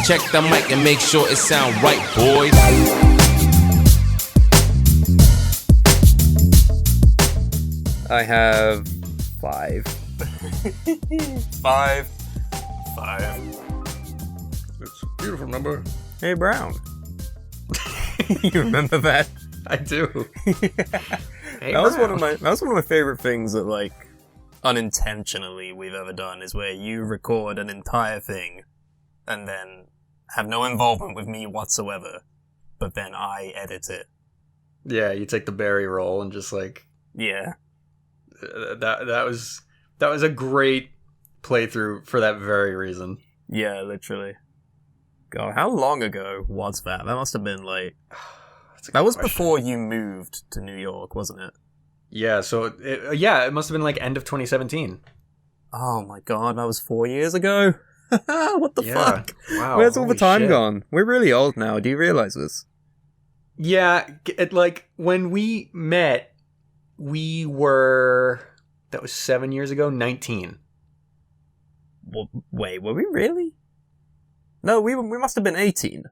Check the mic and make sure it sound right, boys. I have 5. 5. It's a beautiful number. Hey, Brown. You remember that? I do. Hey, that was one of my favorite things that, like, unintentionally we've ever done, is where you record an entire thing and then have no involvement with me whatsoever, but then I edit it. Yeah, you take the Barry roll and just like, yeah. That was a great playthrough for that very reason. Yeah, literally. God, how long ago was that? That must have been like... That was before you moved to New York, wasn't it? Yeah, so it must have been like end of 2017. Oh my god, that was 4 years ago? What the fuck? Wow. Where's all the time shit. gone? We're really old now, do you realize this? Yeah, when we met, that was 7 years ago, 19. Well, wait, were we really? No, we must have been 18.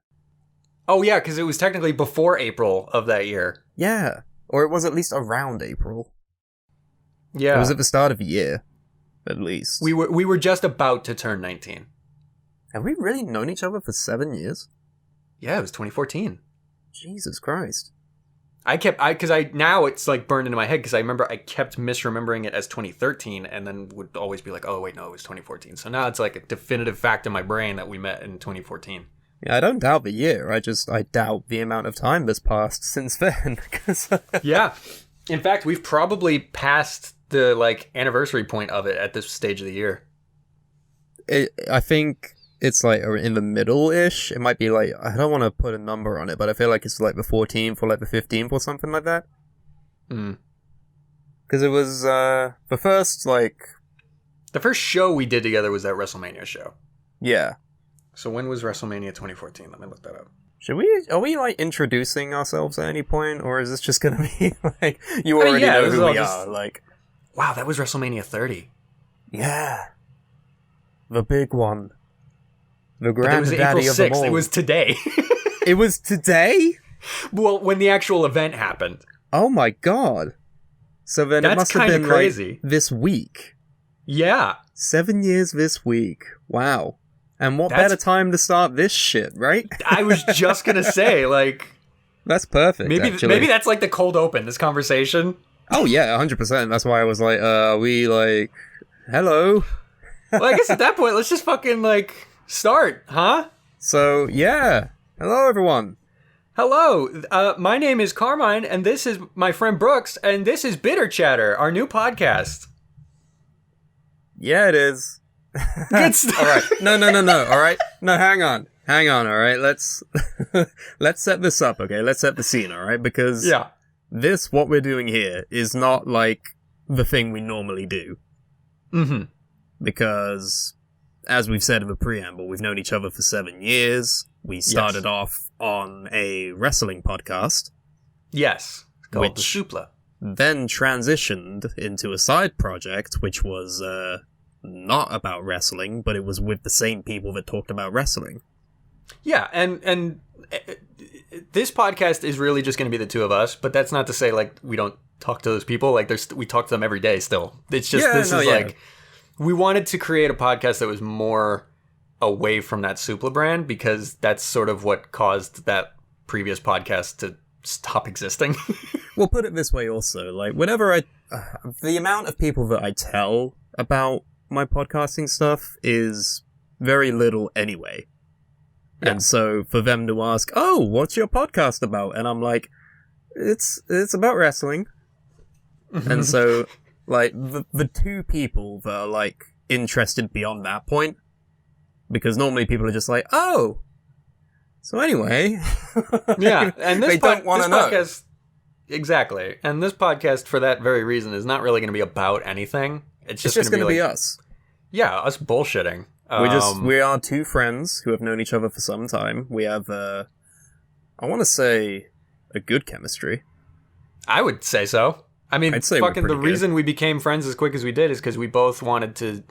Oh yeah, because it was technically before April of that year. Yeah, or it was at least around April. Yeah. It was at the start of the year, at least. We were just about to turn 19. Have we really known each other for 7 years? Yeah, it was 2014. Jesus Christ. Now it's like burned into my head because I remember I kept misremembering it as 2013 and then would always be like, oh wait, no, it was 2014. So now it's like a definitive fact in my brain that we met in 2014. Yeah, I don't doubt the year. I doubt the amount of time that's passed since then. Yeah. In fact, we've probably passed the like anniversary point of it at this stage of the year. I think it's like in the middle-ish. It might be like, I don't want to put a number on it, but I feel like it's like the 14th or like the 15th or something like that. Because it was the first show we did together was that WrestleMania show. Yeah. So when was WrestleMania 2014? Let me look that up. Are we like introducing ourselves at any point, or is this just gonna be like, you already know who we are? Like, wow, that was WrestleMania 30. Yeah. The big one. The granddaddy April 6th. of them all. It was today. It was today? Well, when the actual event happened. Oh my god. So then it must have been crazy. Like this week. Yeah. 7 years this week. Wow. And what better time to start this shit, right? I was just gonna say, like... That's perfect, maybe that's like the cold open, this conversation. Oh yeah, 100%. That's why I was like, we like... Hello? Well, I guess at that point, let's just fucking, like, start, huh? So, yeah. Hello, everyone. Hello. My name is Carmine, and this is my friend Brooks, and this is Bitter Chatter, our new podcast. Yeah, it is. Good stuff. All right. No. All right. No, hang on. All right. Let's set this up. Okay. Let's set the scene. All right. Because what we're doing here is not like the thing we normally do. Mm-hmm. Because as we've said in the preamble, we've known each other for 7 years. We started off on a wrestling podcast. Yes. Called The Supla. Then transitioned into a side project, which was, not about wrestling, but it was with the same people that talked about wrestling. Yeah, and this podcast is really just going to be the two of us, but that's not to say like we don't talk to those people. Like we talk to them every day still. It's just like we wanted to create a podcast that was more away from that Supla brand because that's sort of what caused that previous podcast to stop existing. Well, put it this way also, like whenever the amount of people that I tell about my podcasting stuff is very little anyway. Yeah. And so for them to ask, oh, what's your podcast about? And I'm like, it's about wrestling. And so like the two people that are like interested beyond that point, because normally people are just like, oh, so anyway. Yeah. And this they don't want to know. Podcast, exactly. And this podcast for that very reason is not really going to be about anything. It's just going to be us. Yeah, us bullshitting. We are two friends who have known each other for some time. We have, I want to say, a good chemistry. I would say so. I mean, I'd say fucking the reason we became friends as quick as we did is because we both wanted to,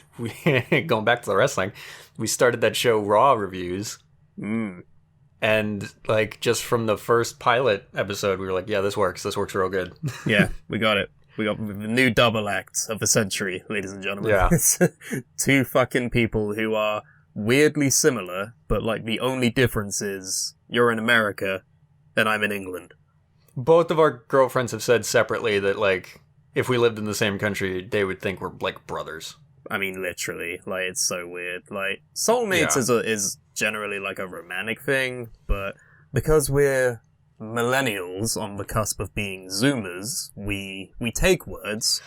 going back to the wrestling, we started that show Raw Reviews. And like just from the first pilot episode, we were like, yeah, this works real good. Yeah, we got it. We got the new double act of the century, ladies and gentlemen. Yeah. It's two fucking people who are weirdly similar, but like the only difference is you're in America and I'm in England. Both of our girlfriends have said separately that like if we lived in the same country, they would think we're like brothers. I mean, literally, like, it's so weird. Like, soulmates is generally like a romantic thing, but because we're millennials on the cusp of being Zoomers, we take words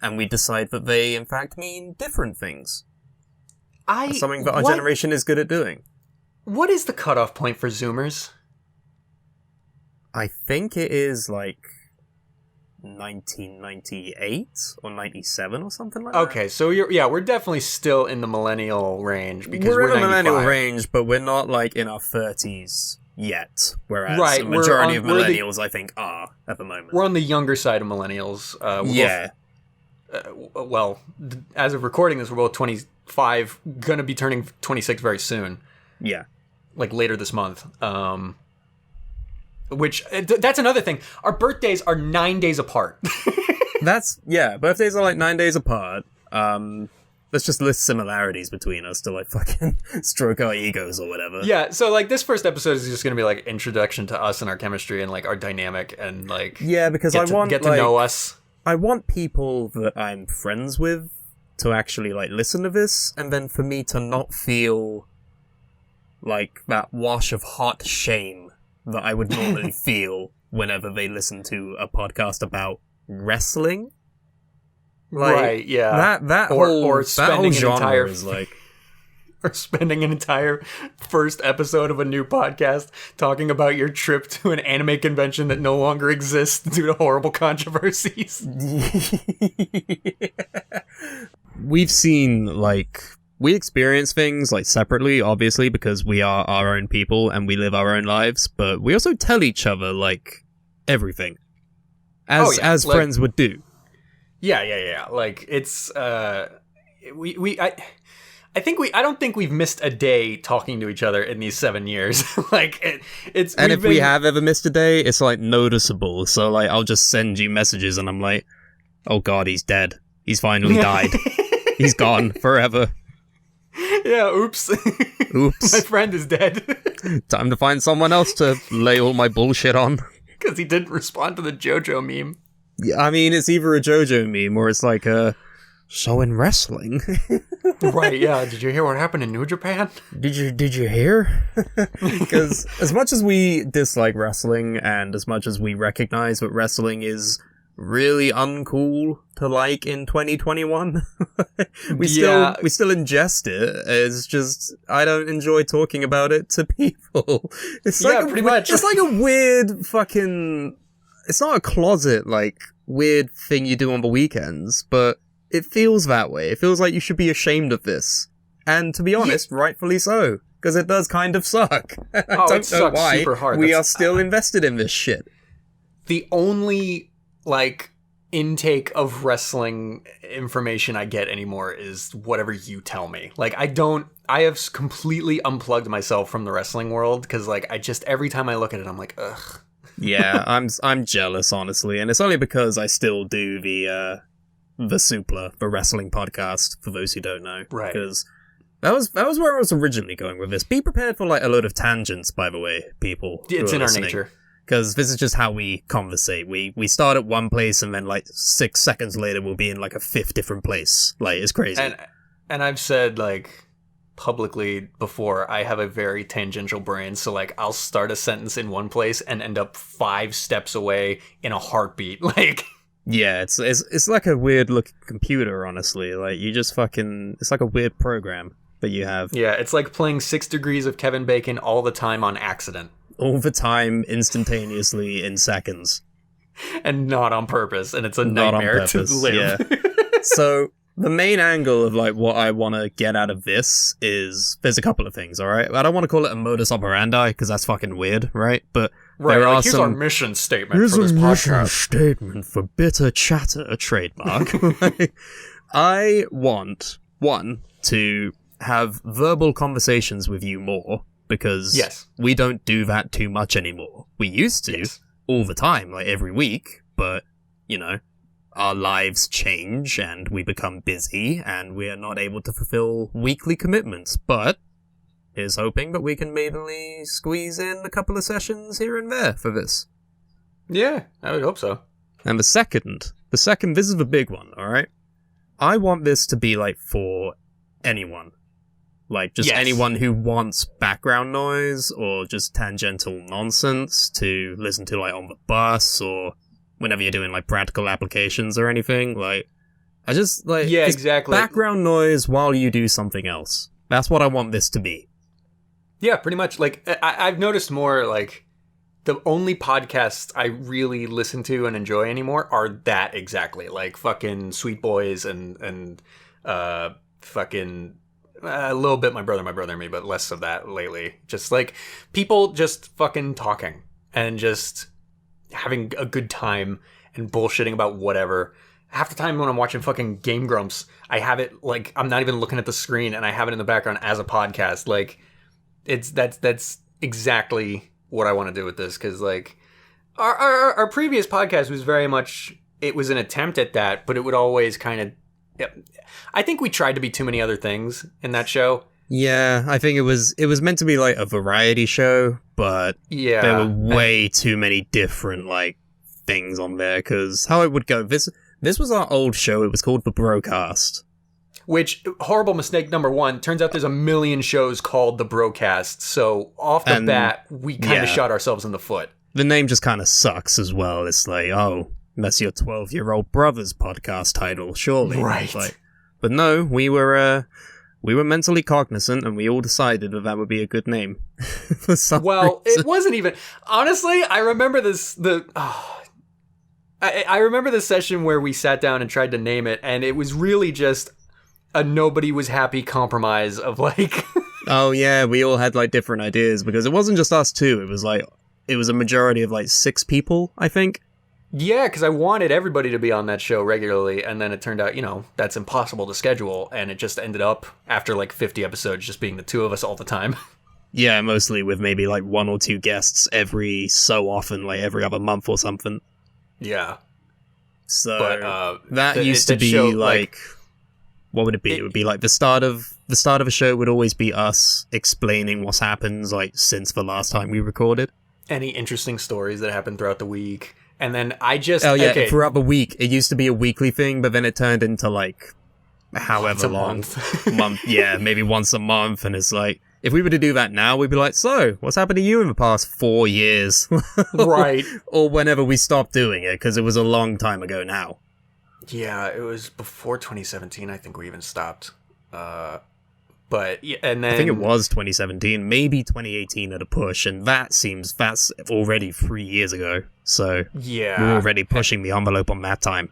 and we decide that they, in fact, mean different things. That's something that our generation is good at doing. What is the cutoff point for Zoomers? I think it is, like, 1998 or 97 or something like that. Okay, so we're definitely still in the millennial range because we're in the 95. millennial range, but we're not like in our 30s yet. Whereas the we're majority of millennials, I think, are at the moment. We're on the younger side of millennials. As of recording this, we're both 25, gonna be turning 26 very soon. Yeah, like later this month. Which, that's another thing. Our birthdays are 9 days apart. Birthdays are like 9 days apart. Let's just list similarities between us to like fucking stroke our egos or whatever. Yeah, so like this first episode is just going to be like introduction to us and our chemistry and like our dynamic and like... Yeah, because I want get to know us. I want people that I'm friends with to actually like listen to this, and then for me to not feel like that wash of hot shame that I would normally feel whenever they listen to a podcast about wrestling. Like, right, yeah. That whole genre is like... Or spending an entire first episode of a new podcast talking about your trip to an anime convention that no longer exists due to horrible controversies. We've seen, like... We experience things, like, separately, obviously, because we are our own people and we live our own lives, but we also tell each other, like, everything. As like, friends would do. Yeah. Like, it's, I don't think we've missed a day talking to each other in these 7 years. Like, it's... And if we have ever missed a day, it's, like, noticeable. So, like, I'll just send you messages and I'm like, oh god, he's dead. He's finally died. He's gone forever. Yeah, oops. Oops. My friend is dead. Time to find someone else to lay all my bullshit on. Because he didn't respond to the JoJo meme. Yeah, I mean, it's either a JoJo meme or it's like so in wrestling. Right, yeah. Did you hear what happened in New Japan? Did you hear? Because as much as we dislike wrestling and as much as we recognize that wrestling is really uncool to like in 2021, we still ingest it. It's just I don't enjoy talking about it to people. It's like pretty much. It's like a weird fucking... It's not a closet like weird thing you do on the weekends, but it feels that way. It feels like you should be ashamed of this, and to be honest, rightfully so, because it does kind of suck. I don't know why super hard. We are still invested in this shit. The only like intake of wrestling information I get anymore is whatever you tell me. Like I have completely unplugged myself from the wrestling world because like I just every time I look at it I'm like ugh. Yeah, I'm jealous honestly, and it's only because I still do the Supla, the wrestling podcast, for those who don't know. Right. Because that was where I was originally going with this. Be prepared for like a load of tangents, by the way, people. It's in our nature. Because this is just how we conversate. We start at one place and then like 6 seconds later we'll be in like a 5th different place. Like, it's crazy. And I've said like publicly before, I have a very tangential brain. So like I'll start a sentence in one place and end up 5 steps away in a heartbeat. Like... Yeah, it's like a weird looking computer, honestly. Like, you just fucking... It's like a weird program that you have. Yeah, it's like playing 6 Degrees of Kevin Bacon all the time on accident. All the time, instantaneously, in seconds. And not on purpose, and it's a nightmare to live. Yeah. So, the main angle of, like, what I want to get out of this is... There's a couple of things, alright? I don't want to call it a modus operandi, because that's fucking weird, right? But right, there like, are here's some... our mission statement here's for this podcast. Here's a mission statement for Bitter Chatter, a trademark. I want, one, to have verbal conversations with you more, because Yes. we don't do that too much anymore. We used to all the time, like every week, but, you know, our lives change and we become busy and we are not able to fulfill weekly commitments. But here's hoping that we can maybe squeeze in a couple of sessions here and there for this. Yeah, I would hope so. And the second, this is the big one, alright? I want this to be, like, for anyone. Like, just anyone who wants background noise or just tangential nonsense to listen to, like, on the bus or whenever you're doing, like, practical applications or anything. Like, I just, like... Yeah, exactly. Background noise while you do something else. That's what I want this to be. Yeah, pretty much. Like, I've noticed more, like, the only podcasts I really listen to and enjoy anymore are that exactly. Like, fucking Sweet Boys and fucking... a little bit my brother and me, but less of that lately. Just, like, people just fucking talking and just having a good time and bullshitting about whatever. Half the time when I'm watching fucking Game Grumps, I have it, like, I'm not even looking at the screen and I have it in the background as a podcast. Like, that's exactly what I want to do with this, because, like, our previous podcast was very much, it was an attempt at that, but it would always kind of... I think we tried to be too many other things in that show. Yeah, I think it was meant to be like a variety show, but there were way too many different like things on there, because how it would go, this was our old show, it was called The Broadcast. Which, horrible mistake number one, turns out there's a million shows called The Broadcast, so off the bat, we kind of shot ourselves in the foot. The name just kind of sucks as well. It's like, oh, that's your 12-year-old brother's podcast title, surely. Right. Like, but no, we were mentally cognizant, and we all decided that would be a good name. For some reason. It wasn't even... Honestly, I remember this... I remember the session where we sat down and tried to name it, and it was really just a nobody was happy compromise of, like... Oh, yeah, we all had, like, different ideas, because it wasn't just us two. It was, like... It was a majority of, like, 6 people, I think. Yeah, because I wanted everybody to be on that show regularly, and then it turned out, you know, that's impossible to schedule, and it just ended up, after like 50 episodes, just being the two of us all the time. Yeah, mostly with maybe like 1 or 2 guests every so often, like every other month or something. Yeah. So, that used to be, show, like... What would it be? It would be like the start of a show would always be us explaining what's happened, like, since the last time we recorded. Any interesting stories that happened throughout the week. And then I just... Oh, yeah, throughout the week. It used to be a weekly thing, but then it turned into, like, however long. Month. Yeah, maybe once a month. And it's like, if we were to do that now, we'd be like, so, what's happened to you in the past 4 years? Right. Or whenever we stopped doing it, because it was a long time ago now. Yeah, it was before 2017, I think we even stopped. But, yeah, and then... I think it was 2017, maybe 2018 at a push, and that's already 3 years ago. So, yeah, we're already pushing the envelope on that time.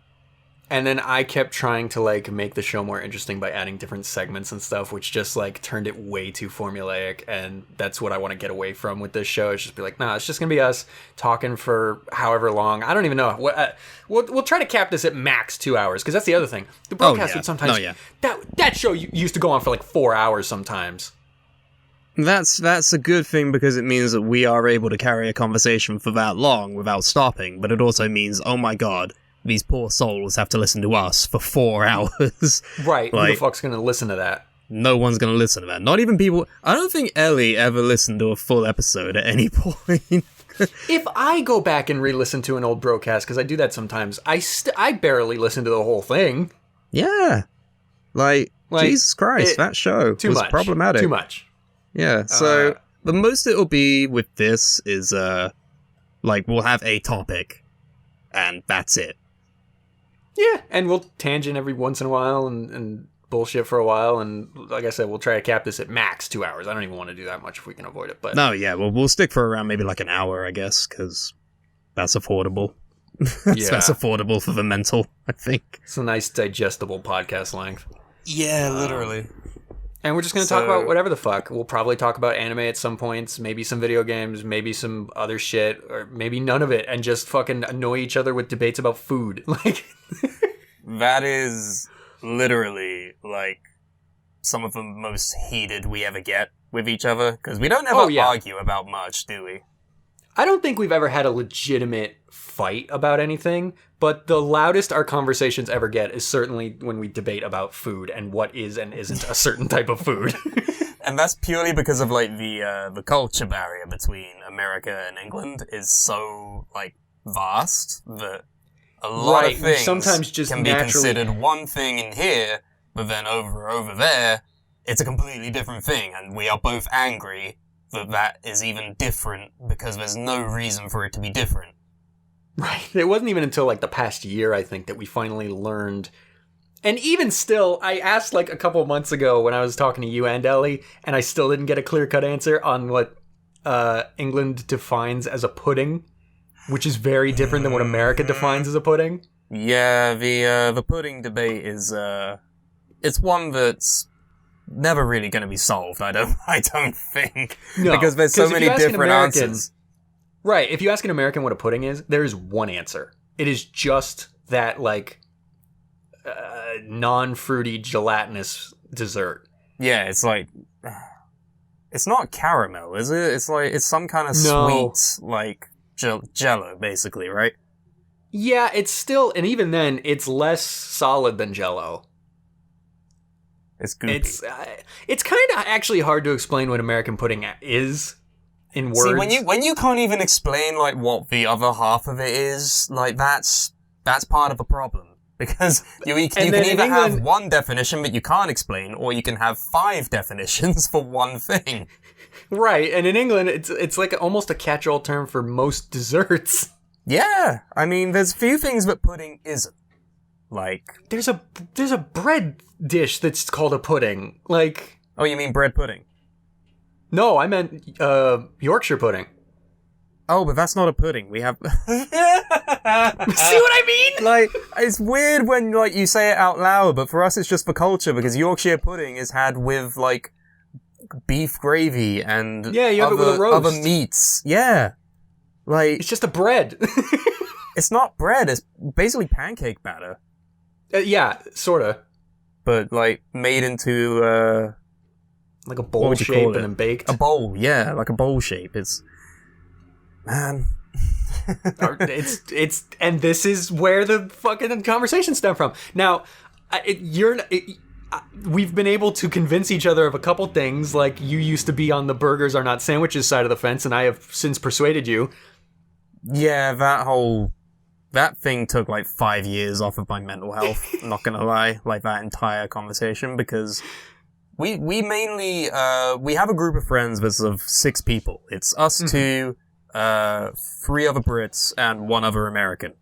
And then I kept trying to, like, make the show more interesting by adding different segments and stuff, which just, like, turned it way too formulaic, and that's what I want to get away from with this show. It's just be like, nah, it's just gonna be us talking for however long. I don't even know. We'll try to cap this at max 2 hours, because that's the other thing. The broadcast would sometimes... That show used to go on for, like, 4 hours sometimes. That's a good thing, because it means that we are able to carry a conversation for that long without stopping, but it also means, oh my god, these poor souls have to listen to us for 4 hours. Right, like, who the fuck's gonna listen to that? No one's gonna listen to that. Not even people... I don't think Ellie ever listened to a full episode at any point. If I go back and re-listen to an old broadcast, because I do that sometimes, I barely listen to the whole thing. Yeah. Like Jesus Christ, that show was problematic. Too much. Yeah, so the most it'll be with this is, like, we'll have a topic, and that's it. Yeah, and we'll tangent every once in a while and bullshit for a while, and like I said, we'll try to cap this at max 2 hours. I don't even want to do that much if we can avoid it. But no, yeah, well, we'll stick for around maybe like an hour, I guess, because that's affordable. That's affordable for the mental, I think. It's a nice digestible podcast length. Yeah, literally. And we're just going to talk about whatever the fuck. We'll probably talk about anime at some points, maybe some video games, maybe some other shit, or maybe none of it, and just fucking annoy each other with debates about food. Like, that is literally, like, some of the most heated we ever get with each other, because we don't ever argue about much, do we? I don't think we've ever had a legitimate fight about anything, but the loudest our conversations ever get is certainly when we debate about food and what is and isn't a certain type of food. And that's purely because of, like, the culture barrier between America and England is so, like, vast that a lot of things sometimes just can be considered one thing in here, but then over there, it's a completely different thing, and we are both angry that is even different because there's no reason for it to be different. Right. It wasn't even until, like, the past year, I think, that we finally learned. And even still, I asked, like, a couple of months ago when I was talking to you and Ellie, and I still didn't get a clear-cut answer on what England defines as a pudding, which is very different than what America defines as a pudding. Yeah, the pudding debate is, it's one that's never really going to be solved, I don't think. No, because there's so many different answers. Right, if you ask an American what a pudding is, there is one answer. It is just that, like, non-fruity, gelatinous dessert. Yeah, it's like... It's not caramel, is it? It's like, it's some kind of sweet, like, Jell-O, basically, right? Yeah, it's still... And even then, it's less solid than Jell-O. It's goopy. It's kind of actually hard to explain what American pudding is in words. See, when you can't even explain, like, what the other half of it is, like, that's part of the problem. Because you can either have one definition that you can't explain, or you can have 5 definitions for one thing. Right, and in England, it's like almost a catch-all term for most desserts. Yeah, I mean, there's few things that pudding isn't. Like... There's a bread dish that's called a pudding. Like... Oh, you mean bread pudding? No, I meant Yorkshire pudding. Oh, but that's not a pudding. We have... See what I mean? Like, it's weird when, like, you say it out loud, but for us it's just for culture, because Yorkshire pudding is had with, like, beef gravy and you have it with a roast. Other meats. Yeah. Like... It's just a bread. It's not bread, it's basically pancake batter. Yeah, sorta. But, like, made into, like a bowl shape and then baked? A bowl, yeah, like a bowl shape. It's... Man. And this is where the fucking conversation stemmed from. Now, we've been able to convince each other of a couple things, like you used to be on the burgers are not sandwiches side of the fence, and I have since persuaded you. Yeah, that thing took like 5 years off of my mental health, I'm not gonna lie, like that entire conversation, because we mainly, we have a group of friends that's of 6 people. It's us two, 3 other Brits, and 1 other American.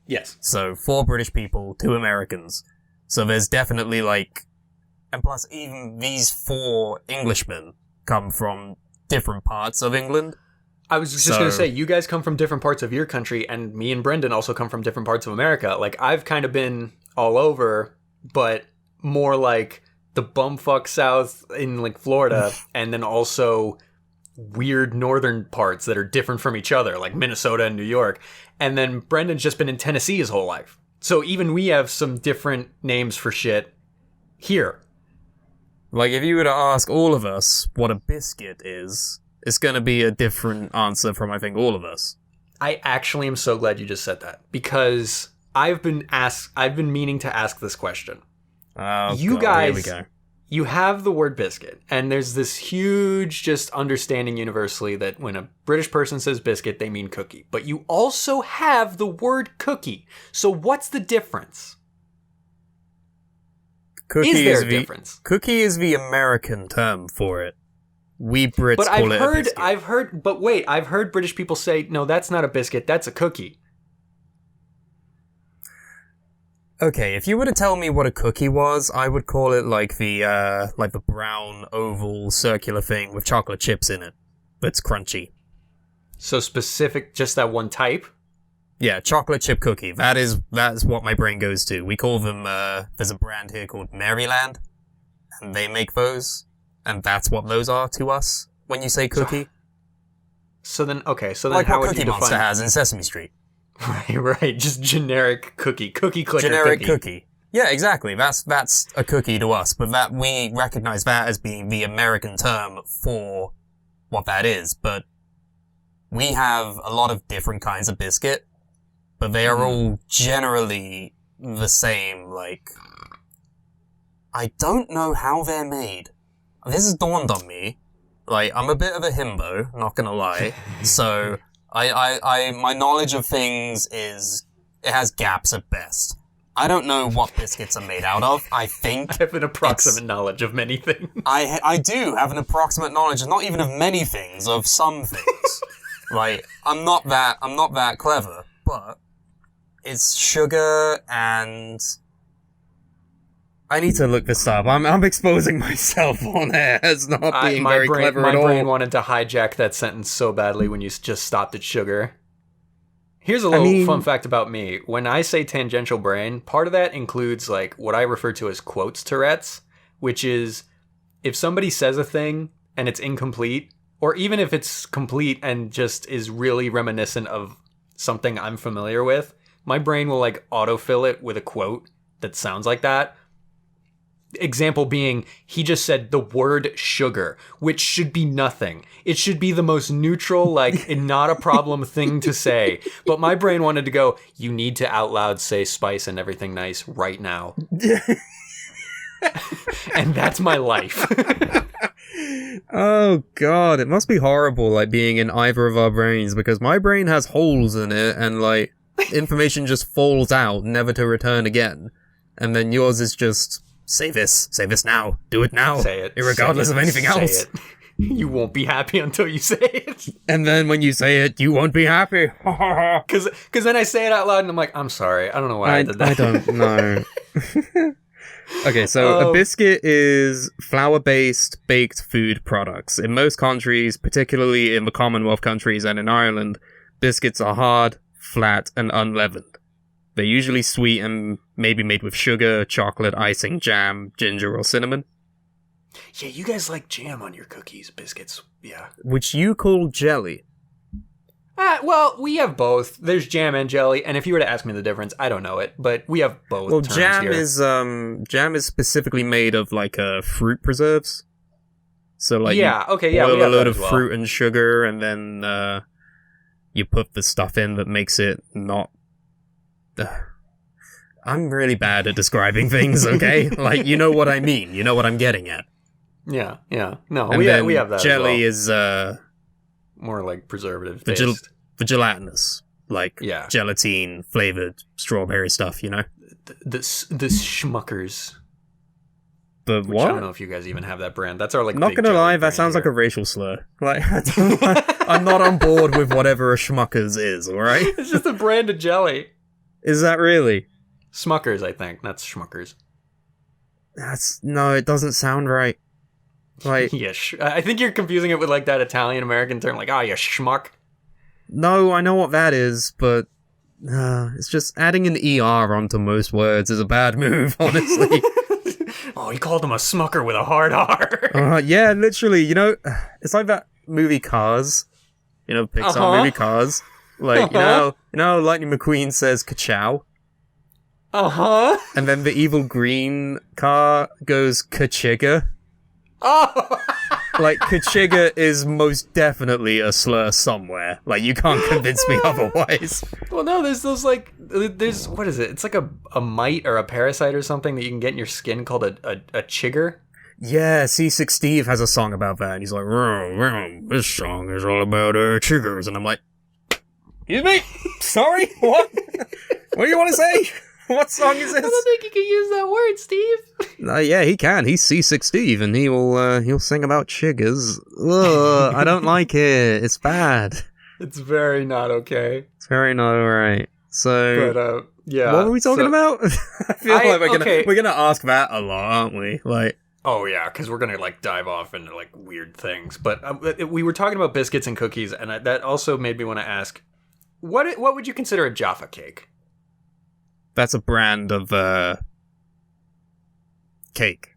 Yes. So 4 British people, 2 Americans. So there's definitely like, and plus even these 4 Englishmen come from different parts of England. I was just going to say, you guys come from different parts of your country, and me and Brendan also come from different parts of America. Like, I've kind of been all over, but more like the bumfuck south in, like, Florida, and then also weird northern parts that are different from each other, like Minnesota and New York. And then Brendan's just been in Tennessee his whole life. So even we have some different names for shit here. Like, if you were to ask all of us what a biscuit is... It's going to be a different answer from, I think, all of us. I actually am so glad you just said that, because I've been meaning to ask this question. You guys, here we go. You have the word biscuit, and there's this huge just understanding universally that when a British person says biscuit, they mean cookie. But you also have the word cookie. So what's the difference? Is there a difference? Cookie is the American term for it. We Brits call it a biscuit. I've heard British people say, no, that's not a biscuit, that's a cookie. Okay, if you were to tell me what a cookie was, I would call it like the brown, oval, circular thing with chocolate chips in it. That's crunchy. So specific, just that one type? Yeah, chocolate chip cookie. That's what my brain goes to. We call them, there's a brand here called Maryland, and they make those. And that's what those are to us when you say cookie. So then like how what would you Cookie define? Monster has in Sesame Street. Right, just generic cookie clicker generic cookie. Yeah, exactly. That's a cookie to us, but that we recognize that as being the American term for what that is. But we have a lot of different kinds of biscuit, but they are all generally the same. Like, I don't know how they're made. This has dawned on me. Like, I'm a bit of a himbo, not gonna lie. So, my knowledge of things it has gaps at best. I don't know what biscuits are made out of. I think I have an approximate knowledge of many things. I do have an approximate knowledge, not even of many things, of some things. Like, I'm not that clever, but it's sugar and... I need to look this up. I'm exposing myself on air as not being very clever at all. My brain wanted to hijack that sentence so badly when you just stopped at sugar. Here's a little fun fact about me. When I say tangential brain, part of that includes like what I refer to as quotes Tourette's, which is if somebody says a thing and it's incomplete, or even if it's complete and just is really reminiscent of something I'm familiar with, my brain will like autofill it with a quote that sounds like that. Example being, he just said the word sugar, which should be nothing. It should be the most neutral, like, not a problem thing to say. But my brain wanted to go, you need to out loud say spice and everything nice right now. And that's my life. Oh, God. It must be horrible, like, being in either of our brains, because my brain has holes in it, and, like, information just falls out, never to return again. And then yours is just... Say this now, do it now, say it, regardless of anything else. It. You won't be happy until you say it. And then when you say it, you won't be happy. Because then I say it out loud and I'm like, I'm sorry, I don't know why I did that. I don't know. Okay, so a biscuit is flour-based baked food products. In most countries, particularly in the Commonwealth countries and in Ireland, biscuits are hard, flat, and unleavened. They're usually sweet and maybe made with sugar, chocolate, icing, jam, ginger, or cinnamon. Yeah, you guys like jam on your cookies, biscuits. Yeah. Which you call jelly. Well, we have both. There's jam and jelly, and if you were to ask me the difference, I don't know it, but we have both. Well, terms jam here. Jam is specifically made of like fruit preserves. So like, boil a load of fruit and sugar, and then you put the stuff in that makes it not. I'm really bad at describing things, okay? Like, you know what I mean. You know what I'm getting at. Yeah. No, and we have that jelly as well. Is, more like preservative-based. The gelatinous. Like, gelatine-flavored strawberry stuff, you know? The Schmuckers. The Which what? I don't know if you guys even have that brand. That's our, like, not gonna lie, that sounds like a racial slur. Like, I'm not on board with whatever a Schmuckers is, alright? It's just a brand of jelly. Is that really? Smuckers, I think. Not Schmuckers. No, it doesn't sound right. Like, yeah, I think you're confusing it with like that Italian-American term, like, you schmuck. No, I know what that is, but it's just adding an ER onto most words is a bad move, honestly. Oh, he called him a smucker with a hard R. Yeah, literally, you know, it's like that movie Cars. You know, Pixar movie Cars. Like, you know, Lightning McQueen says ka-chow. And then the evil green car goes ka-chigga. Oh! Like, ka-chigga is most definitely a slur somewhere. Like, you can't convince me otherwise. Well, no, there's those, like, what is it? It's like a mite or a parasite or something that you can get in your skin called a chigger. Yeah, C6 Steve has a song about that, and he's like, this song is all about chiggers, and I'm like, excuse me? Sorry? What? What do you want to say? What song is this? I don't think you can use that word, Steve. Yeah, he can. He's C6 Steve, and he'll sing about chiggers. Ugh, I don't like it. It's bad. It's very not okay. It's very not alright. So, but yeah. What were we talking about? I feel like we're gonna ask that a lot, aren't we? Like, oh yeah, because we're gonna like dive off into like weird things. But we were talking about biscuits and cookies, and that also made me want to ask, what would you consider a Jaffa cake? That's a brand of cake.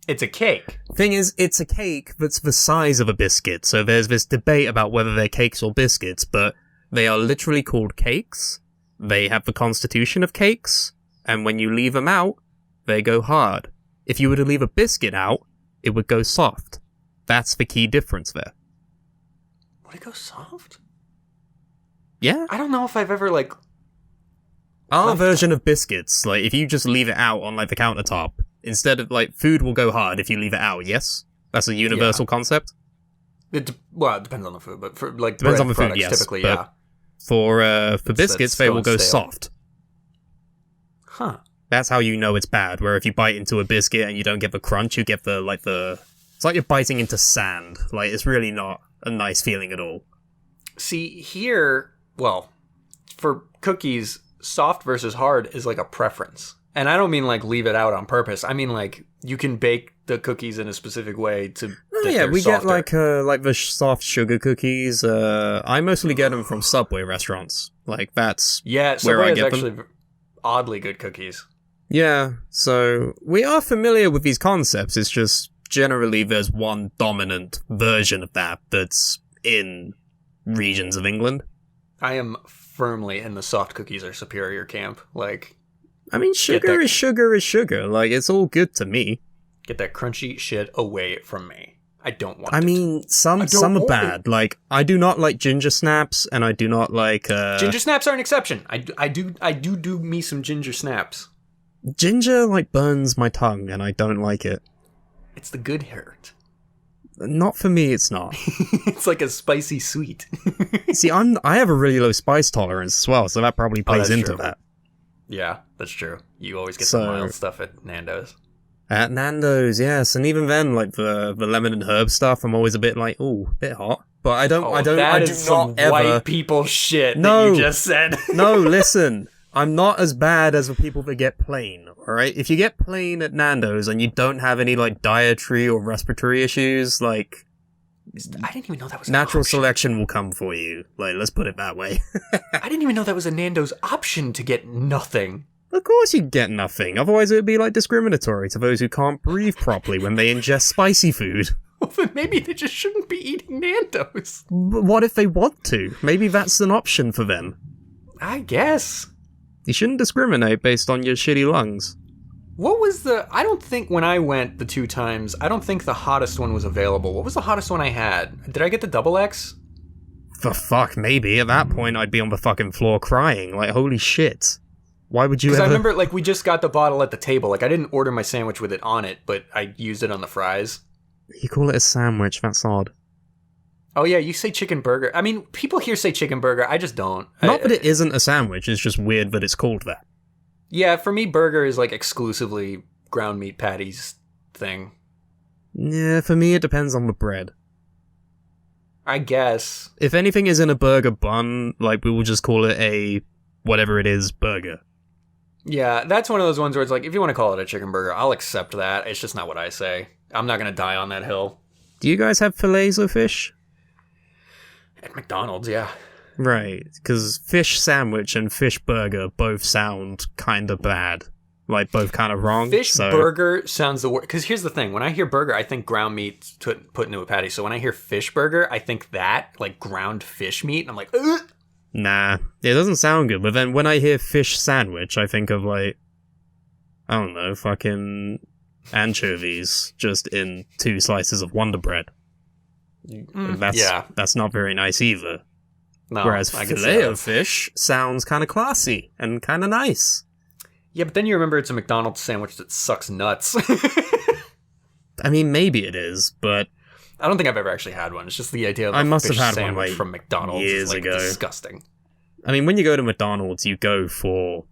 It's a cake. Thing is, it's a cake that's the size of a biscuit, so there's this debate about whether they're cakes or biscuits, but they are literally called cakes. They have the constitution of cakes, and when you leave them out, they go hard. If you were to leave a biscuit out, it would go soft. That's the key difference there. Would it go soft? Yeah. I don't know if I've ever, like... Our version of biscuits, like, if you just leave it out on, like, the countertop, instead of, like, food will go hard if you leave it out, yes? That's a universal concept? Well, it depends on the food, but for, like, depends bread on the food, products, yes. typically, but for biscuits, they will go soft. Huh. That's how you know it's bad, where if you bite into a biscuit and you don't get the crunch, you get the... It's like you're biting into sand. Like, it's really not a nice feeling at all. See, here, well, for cookies, soft versus hard is like a preference. And I don't mean like leave it out on purpose. I mean like you can bake the cookies in a specific way to. Oh yeah, we get like the soft sugar cookies. I mostly get them from Subway restaurants. Like that's where Subway I get is actually them. Oddly good cookies. Yeah, so we are familiar with these concepts. It's just generally there's one dominant version of that that's in regions of England. I am firmly in the soft cookies are superior camp. Like, I mean, sugar is sugar is sugar. Like, it's all good to me. Get that crunchy shit away from me. I don't want it. I mean, some are bad. Like, I do not like ginger snaps, and I do not like... Ginger snaps are an exception. I do me some ginger snaps. Ginger, like, burns my tongue, and I don't like it. It's the good hurt. Not for me, it's not. It's like a spicy sweet. See, I have a really low spice tolerance as well, so that probably plays into that. Yeah, that's true. You always get some mild stuff at Nando's. At Nando's, yes, and even then, like the lemon and herb stuff, I'm always a bit like, ooh, bit hot. But I do not ever. White people shit no, that you just said. No, listen. I'm not as bad as the people that get plain, alright? If you get plain at Nando's and you don't have any, like, dietary or respiratory issues, like... I didn't even know that was natural selection will come for you. Like, let's put it that way. I didn't even know that was a Nando's option to get nothing. Of course you get nothing. Otherwise it would be, like, discriminatory to those who can't breathe properly when they ingest spicy food. Well, then maybe they just shouldn't be eating Nando's. But what if they want to? Maybe that's an option for them. I guess. You shouldn't discriminate based on your shitty lungs. What was I don't think when I went the 2 times, I don't think the hottest one was available. What was the hottest one I had? Did I get the double X? For fuck, maybe. At that point, I'd be on the fucking floor crying. Like, holy shit. Why would you ever... Because I remember, like, we just got the bottle at the table. Like, I didn't order my sandwich with it on it, but I used it on the fries. You call it a sandwich, that's odd. Oh yeah, you say chicken burger. I mean, people here say chicken burger. I just don't. Not that it isn't a sandwich, it's just weird that it's called that. Yeah, for me, burger is like exclusively ground meat patties thing. Yeah, for me it depends on the bread. I guess. If anything is in a burger bun, like, we will just call it a whatever it is burger. Yeah, that's one of those ones where it's like, if you want to call it a chicken burger, I'll accept that. It's just not what I say. I'm not going to die on that hill. Do you guys have fillets of fish? At McDonald's, yeah. Right, because fish sandwich and fish burger both sound kind of bad. Like, both kind of wrong. Burger sounds the worst. Because here's the thing. When I hear burger, I think ground meat put into a patty. So when I hear fish burger, I think that, like ground fish meat. And I'm like, ugh! Nah, it doesn't sound good. But then when I hear fish sandwich, I think of, like, I don't know, fucking anchovies just in 2 slices of Wonder Bread. That's not very nice either. No, whereas filet of fish sounds kind of classy and kind of nice. Yeah, but then you remember it's a McDonald's sandwich that sucks nuts. I mean, maybe it is, but I don't think I've ever actually had one. It's just the idea of I must fish have had sandwich one, like, from McDonald's years is like ago. Disgusting. I mean, when you go to McDonald's, you go for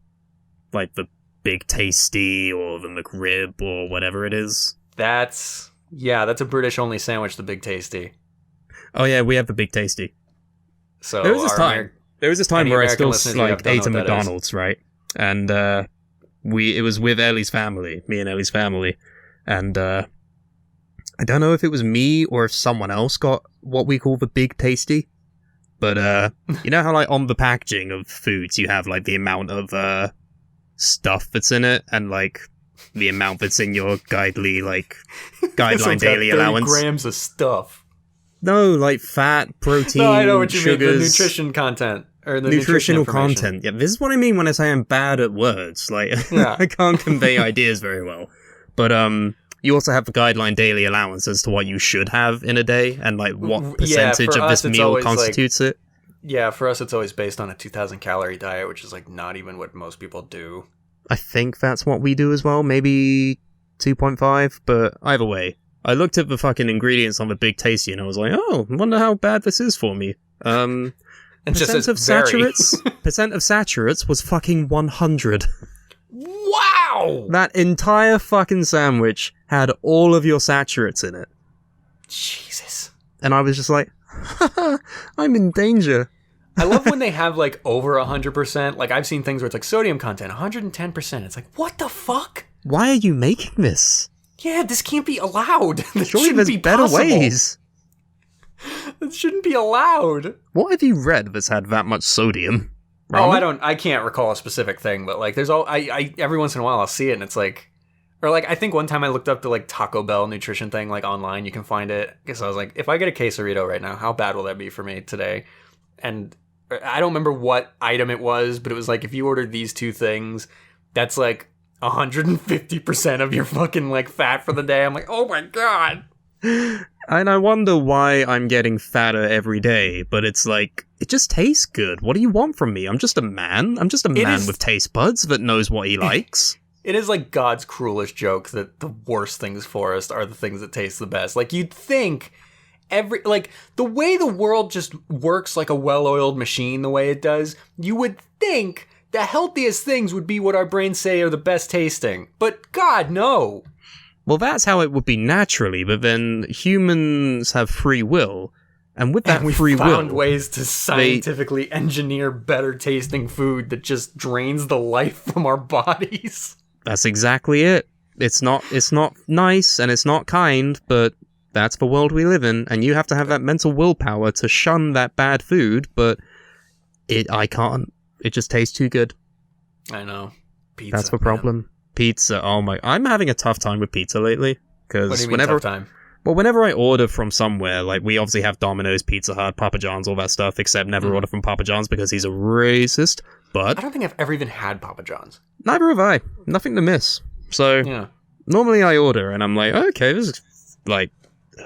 like the Big Tasty or the McRib or whatever it is. That's a British only sandwich, the Big Tasty. Oh yeah, we have the Big Tasty. So there was this time where I still like ate at McDonald's, right? And it was with Ellie's family, me and Ellie's family, and I don't know if it was me or if someone else got what we call the Big Tasty, but you know how like on the packaging of foods you have like the amount of stuff that's in it and like the amount that's in your guideline daily allowance. 30 grams of stuff. No, like fat, protein, No, I know what you sugars. mean. The nutrition content. or the nutritional information. content. Yeah, this is what I mean when I say I'm bad at words. Like, I can't convey ideas very well. But you also have the guideline daily allowance as to what you should have in a day, and like what percentage of this meal constitutes it. Yeah, for us, it's always based on a 2,000 calorie diet, which is like not even what most people do. I think that's what we do as well. Maybe 2.5, but either way. I looked at the fucking ingredients on the Big Tasty and I was like, oh, I wonder how bad this is for me. And percent of saturates was fucking 100. Wow! That entire fucking sandwich had all of your saturates in it. Jesus. And I was just like, I'm in danger. I love when they have like over 100%. Like I've seen things where it's like sodium content, 110%. It's like, what the fuck? Why are you making this? Yeah, this can't be allowed. This Surely there's be better possible. ways. This shouldn't be allowed. What have you read that's had that much sodium? Ramen? I can't recall a specific thing, but like there's I every once in a while I'll see it and it's like, or like I think one time I looked up the like Taco Bell nutrition thing like online, you can find it. Because I was like, if I get a quesarito right now, how bad will that be for me today? And I don't remember what item it was, but it was like if you ordered these two things, that's like 150% of your fucking like fat for the day. I'm like, oh my god. And I wonder why I'm getting fatter every day, but it's like, it just tastes good. What do you want from me? I'm just a man. I'm just a man with taste buds that knows what he likes. It is like God's cruelest joke that the worst things for us are the things that taste the best. Like you'd think the way the world just works like a well-oiled machine the way it does, you would think the healthiest things would be what our brains say are the best tasting. But God, no. Well, that's how it would be naturally, but then humans have free will, and with that free will, we found ways to scientifically engineer better tasting food that just drains the life from our bodies. That's exactly it. It's not nice and it's not kind, but that's the world we live in, and you have to have that mental willpower to shun that bad food, but I can't. It just tastes too good. I know. Pizza. That's the problem. Man. Pizza. Oh my! I'm having a tough time with pizza lately because tough time? Well, whenever I order from somewhere, like we obviously have Domino's, Pizza Hut, Papa John's, all that stuff. Except never order from Papa John's because he's a racist. But I don't think I've ever even had Papa John's. Neither have I. Nothing to miss. So yeah. Normally I order and I'm like, okay, this is like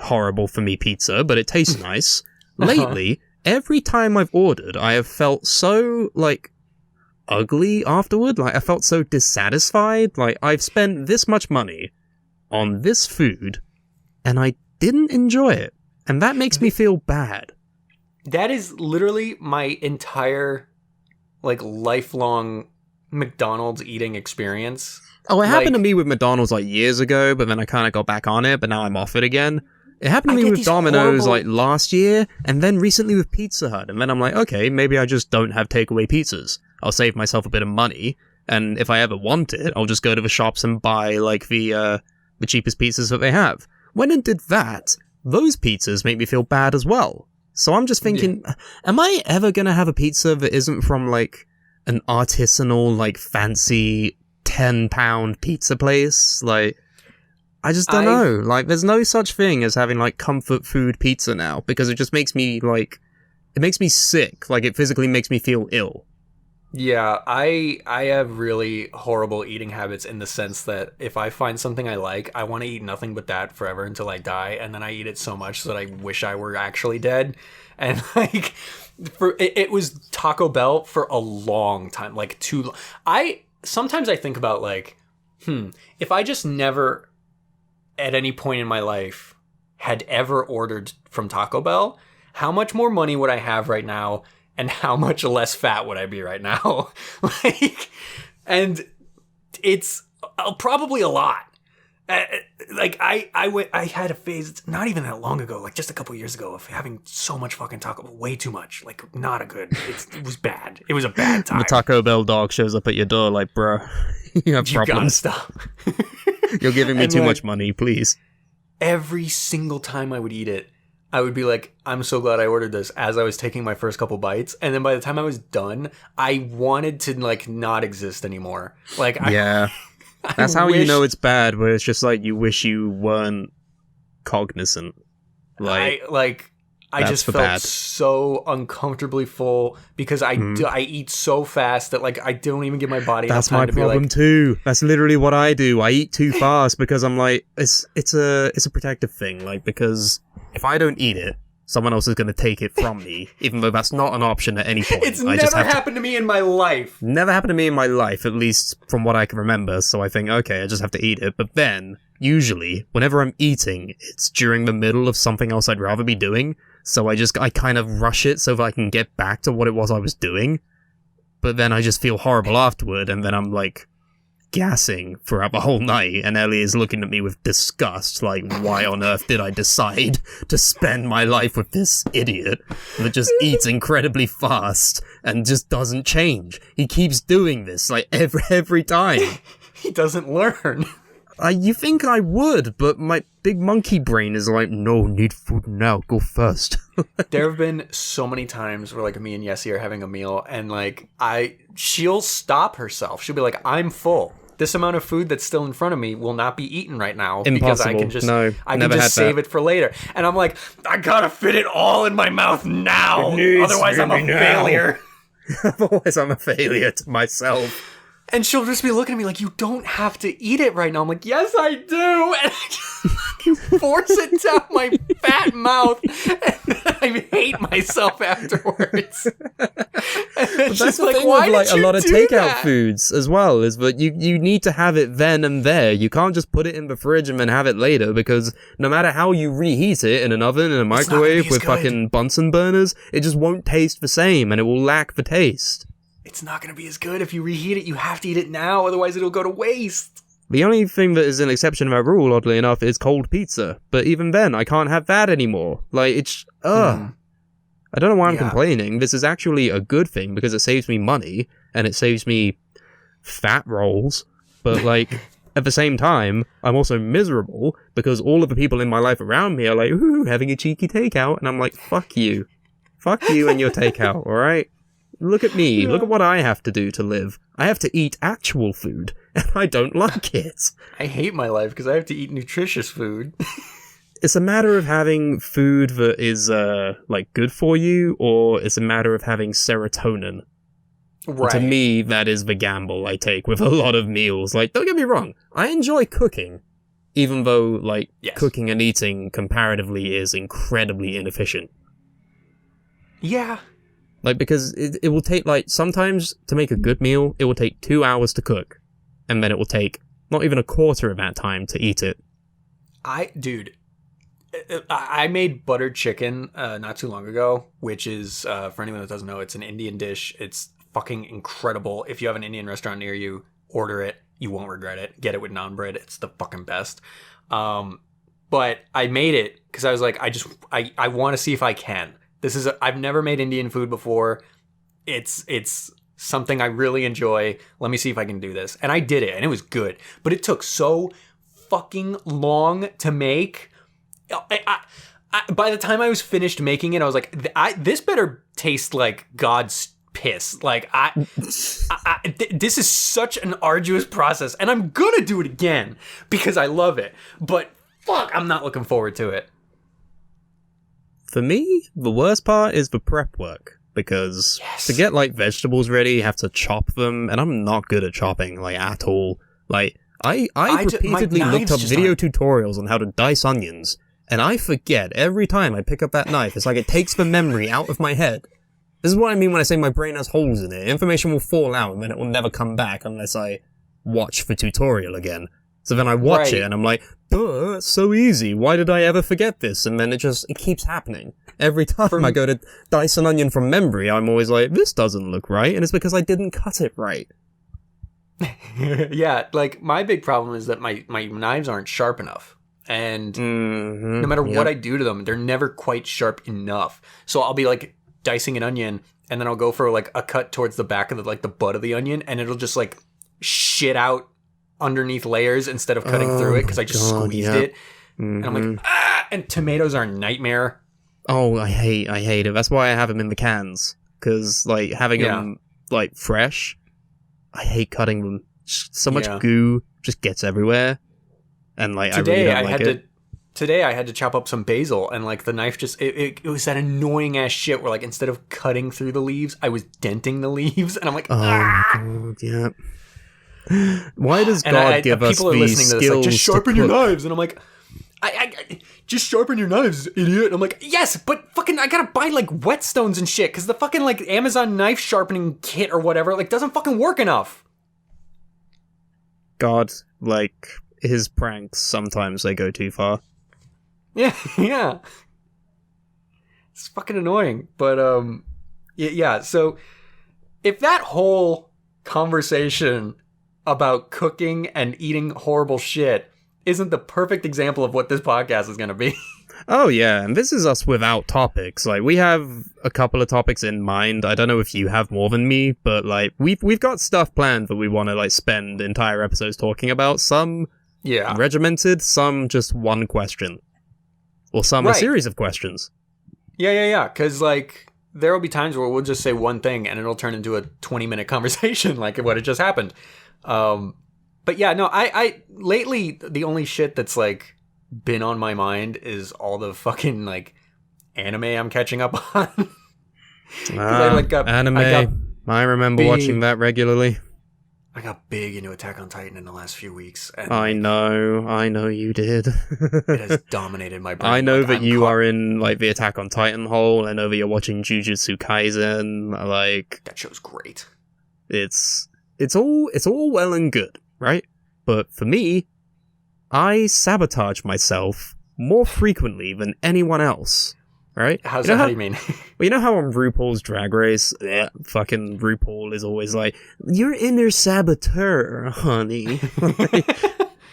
horrible for me pizza, but it tastes nice. Lately, every time I've ordered, I have felt so like ugly afterward. Like I felt so dissatisfied. Like I've spent this much money on this food and I didn't enjoy it, and that makes me feel bad. That is literally my entire like lifelong McDonald's eating experience. Oh, it happened to me with McDonald's like years ago, but then I kind of got back on it, but now I'm off it again. It happened to me with Domino's like last year, and then recently with Pizza Hut, and then I'm like, okay, maybe I just don't have takeaway pizzas. I'll save myself a bit of money, and if I ever want it, I'll just go to the shops and buy like the cheapest pizzas that they have. When I did that, those pizzas make me feel bad as well. So I'm just thinking, am I ever gonna have a pizza that isn't from like an artisanal, like fancy 10-pound pizza place? Like, I just don't know. Like, there's no such thing as having like comfort food pizza now, because it just makes me like, it makes me sick. Like, it physically makes me feel ill. Yeah, I have really horrible eating habits in the sense that if I find something I like, I want to eat nothing but that forever until I die, and then I eat it so much that I wish I were actually dead. And like, it was Taco Bell for a long time, like too long. Sometimes I think about like, if I just never at any point in my life had ever ordered from Taco Bell, how much more money would I have right now? And how much less fat would I be right now? And it's probably a lot. I had a phase not even that long ago, like just a couple years ago, of having so much fucking Taco, way too much. Like not a good. It was bad. It was a bad time. The Taco Bell dog shows up at your door, like, bro, you have problems. You gotta stop. You're giving me too much money, please. Every single time I would eat it, I would be like, I'm so glad I ordered this, as I was taking my first couple bites. And then by the time I was done, I wanted to like not exist anymore. Like, yeah, that's how you know it's bad, where it's just like, you wish you weren't cognizant. I just felt so uncomfortably full because I eat so fast that like I don't even give my body enough time to be like... That's my problem too. That's literally what I do. I eat too fast because I'm like, it's a protective thing. Like, because if I don't eat it, someone else is going to take it from me, even though that's not an option at any point. It's never happened to me in my life. Never happened to me in my life, at least from what I can remember. So I think, okay, I just have to eat it. But then, usually, whenever I'm eating, it's during the middle of something else I'd rather be doing. So I kind of rush it so that I can get back to what it was I was doing. But then I just feel horrible afterward, and then I'm like gassing throughout the whole night, and Ellie is looking at me with disgust, like, why on earth did I decide to spend my life with this idiot that just eats incredibly fast and just doesn't change? He keeps doing this, like, every time. He doesn't learn. You think I would, but my big monkey brain is like, no, need food now, go first. There have been so many times where like me and Yessie are having a meal and like she'll stop herself. She'll be like, I'm full. This amount of food that's still in front of me will not be eaten right now. Because I can just save it for later. And I'm like, I gotta fit it all in my mouth now. Otherwise I'm a failure. Otherwise I'm a failure to myself. And she'll just be looking at me like, you don't have to eat it right now. I'm like, yes, I do. And I just force it down my fat mouth. And I hate myself afterwards. But that's the thing with like a lot of takeout foods as well, is that you need to have it then and there. You can't just put it in the fridge and then have it later, because no matter how you reheat it in an oven, in a microwave with fucking Bunsen burners, it just won't taste the same and it will lack the taste. It's not going to be as good if you reheat it. You have to eat it now, otherwise it'll go to waste. The only thing that is an exception to that rule, oddly enough, is cold pizza. But even then, I can't have that anymore. Like, it's... I don't know why I'm complaining. This is actually a good thing, because it saves me money, and it saves me fat rolls. But, like, at the same time, I'm also miserable, because all of the people in my life around me are like, ooh, having a cheeky takeout. And I'm like, fuck you. Fuck you and your takeout, alright? Look at me. Yeah. Look at what I have to do to live. I have to eat actual food, and I don't like it. I hate my life because I have to eat nutritious food. It's a matter of having food that is, like, good for you, or it's a matter of having serotonin. Right. To me, that is the gamble I take with a lot of meals. Like, don't get me wrong. I enjoy cooking, even though, like, cooking and eating comparatively is incredibly inefficient. Yeah. Like, because it will take, like, sometimes to make a good meal, it will take 2 hours to cook. And then it will take not even a quarter of that time to eat it. Dude, I made buttered chicken not too long ago, which is, for anyone that doesn't know, it's an Indian dish. It's fucking incredible. If you have an Indian restaurant near you, order it. You won't regret it. Get it with naan bread. It's the fucking best. But I made it because I was like, I want to see if I can. I've never made Indian food before. It's something I really enjoy. Let me see if I can do this. And I did it, and it was good. But it took so fucking long to make. By the time I was finished making it, I was like, this better taste like God's piss. Like, this is such an arduous process, and I'm gonna do it again because I love it. But fuck, I'm not looking forward to it. For me, the worst part is the prep work, because to get, like, vegetables ready, you have to chop them, and I'm not good at chopping, like, at all. Like, I repeatedly looked up video tutorials on how to dice onions, and I forget every time I pick up that knife. It's like it takes the memory out of my head. This is what I mean when I say my brain has holes in it. Information will fall out, and then it will never come back unless I watch the tutorial again. So then I watch it, and I'm like, duh, it's so easy. Why did I ever forget this? And then it keeps happening. Every time I go to dice an onion from memory, I'm always like, this doesn't look right, and it's because I didn't cut it right. Yeah, like, my big problem is that my knives aren't sharp enough. And no matter what I do to them, they're never quite sharp enough. So I'll be, like, dicing an onion, and then I'll go for, like, a cut towards the back of the butt of the onion, and it'll just, like, shit out underneath layers instead of cutting through it because I just squeezed it. And I'm like, and tomatoes are a nightmare. Oh, I hate it. That's why I have them in the cans, because, like, having them, like, fresh, I hate cutting them. So much goo just gets everywhere, and, like, today I really don't like it. today I had to chop up some basil, and like the knife just it was that annoying ass shit where like instead of cutting through the leaves, I was denting the leaves, and I'm like, my God, yeah. Why does God give us people are these listening to skills this, like, just sharpen to your cook? knives, and I'm like, I just sharpen your knives, idiot. And I'm like, yes, but fucking I gotta buy like whetstones and shit because the fucking like Amazon knife sharpening kit or whatever like doesn't fucking work enough. God, like his pranks, sometimes they go too far. Yeah. It's fucking annoying, but yeah. So if that whole conversation about cooking and eating horrible shit isn't the perfect example of what this podcast is going to be. Oh yeah, and this is us without topics. Like, we have a couple of topics in mind. I don't know if you have more than me, but like we've got stuff planned that we want to like spend entire episodes talking about. Some regimented, some just one question, or some a series of questions. Yeah. Because like there will be times where we'll just say one thing and it'll turn into a 20-minute conversation, like what had just happened. But yeah, no, I lately the only shit that's like been on my mind is all the fucking like anime I'm catching up on. Anime. I remember watching that regularly. I got big into Attack on Titan in the last few weeks. And I know you did. It has dominated my brain. I know that you are in like the Attack on Titan hole. I know that you're watching Jujutsu Kaisen. Like, that show's great. It's all well and good, right? But for me, I sabotage myself more frequently than anyone else, right? How do you mean? Well, you know how on RuPaul's Drag Race, fucking RuPaul is always like, "Your inner saboteur, honey."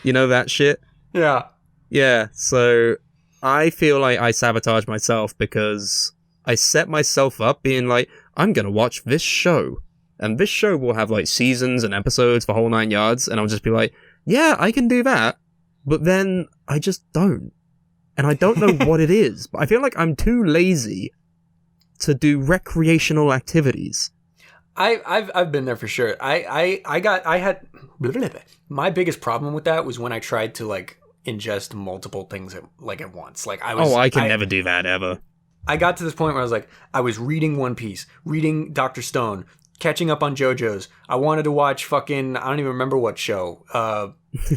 You know that shit? Yeah. Yeah, so I feel like I sabotage myself because I set myself up being like, I'm gonna watch this show. And this show will have like seasons and episodes, the whole 9 yards, and I'll just be like, yeah, I can do that. But then I just don't. And I don't know what it is, but I feel like I'm too lazy to do recreational activities. I've been there for sure. I had my biggest problem with that was when I tried to like ingest multiple things at once. Like I can never do that ever. I got to this point where I was like, I was reading One Piece, reading Dr. Stone, catching up on JoJo's. I wanted to watch fucking, I don't even remember what show.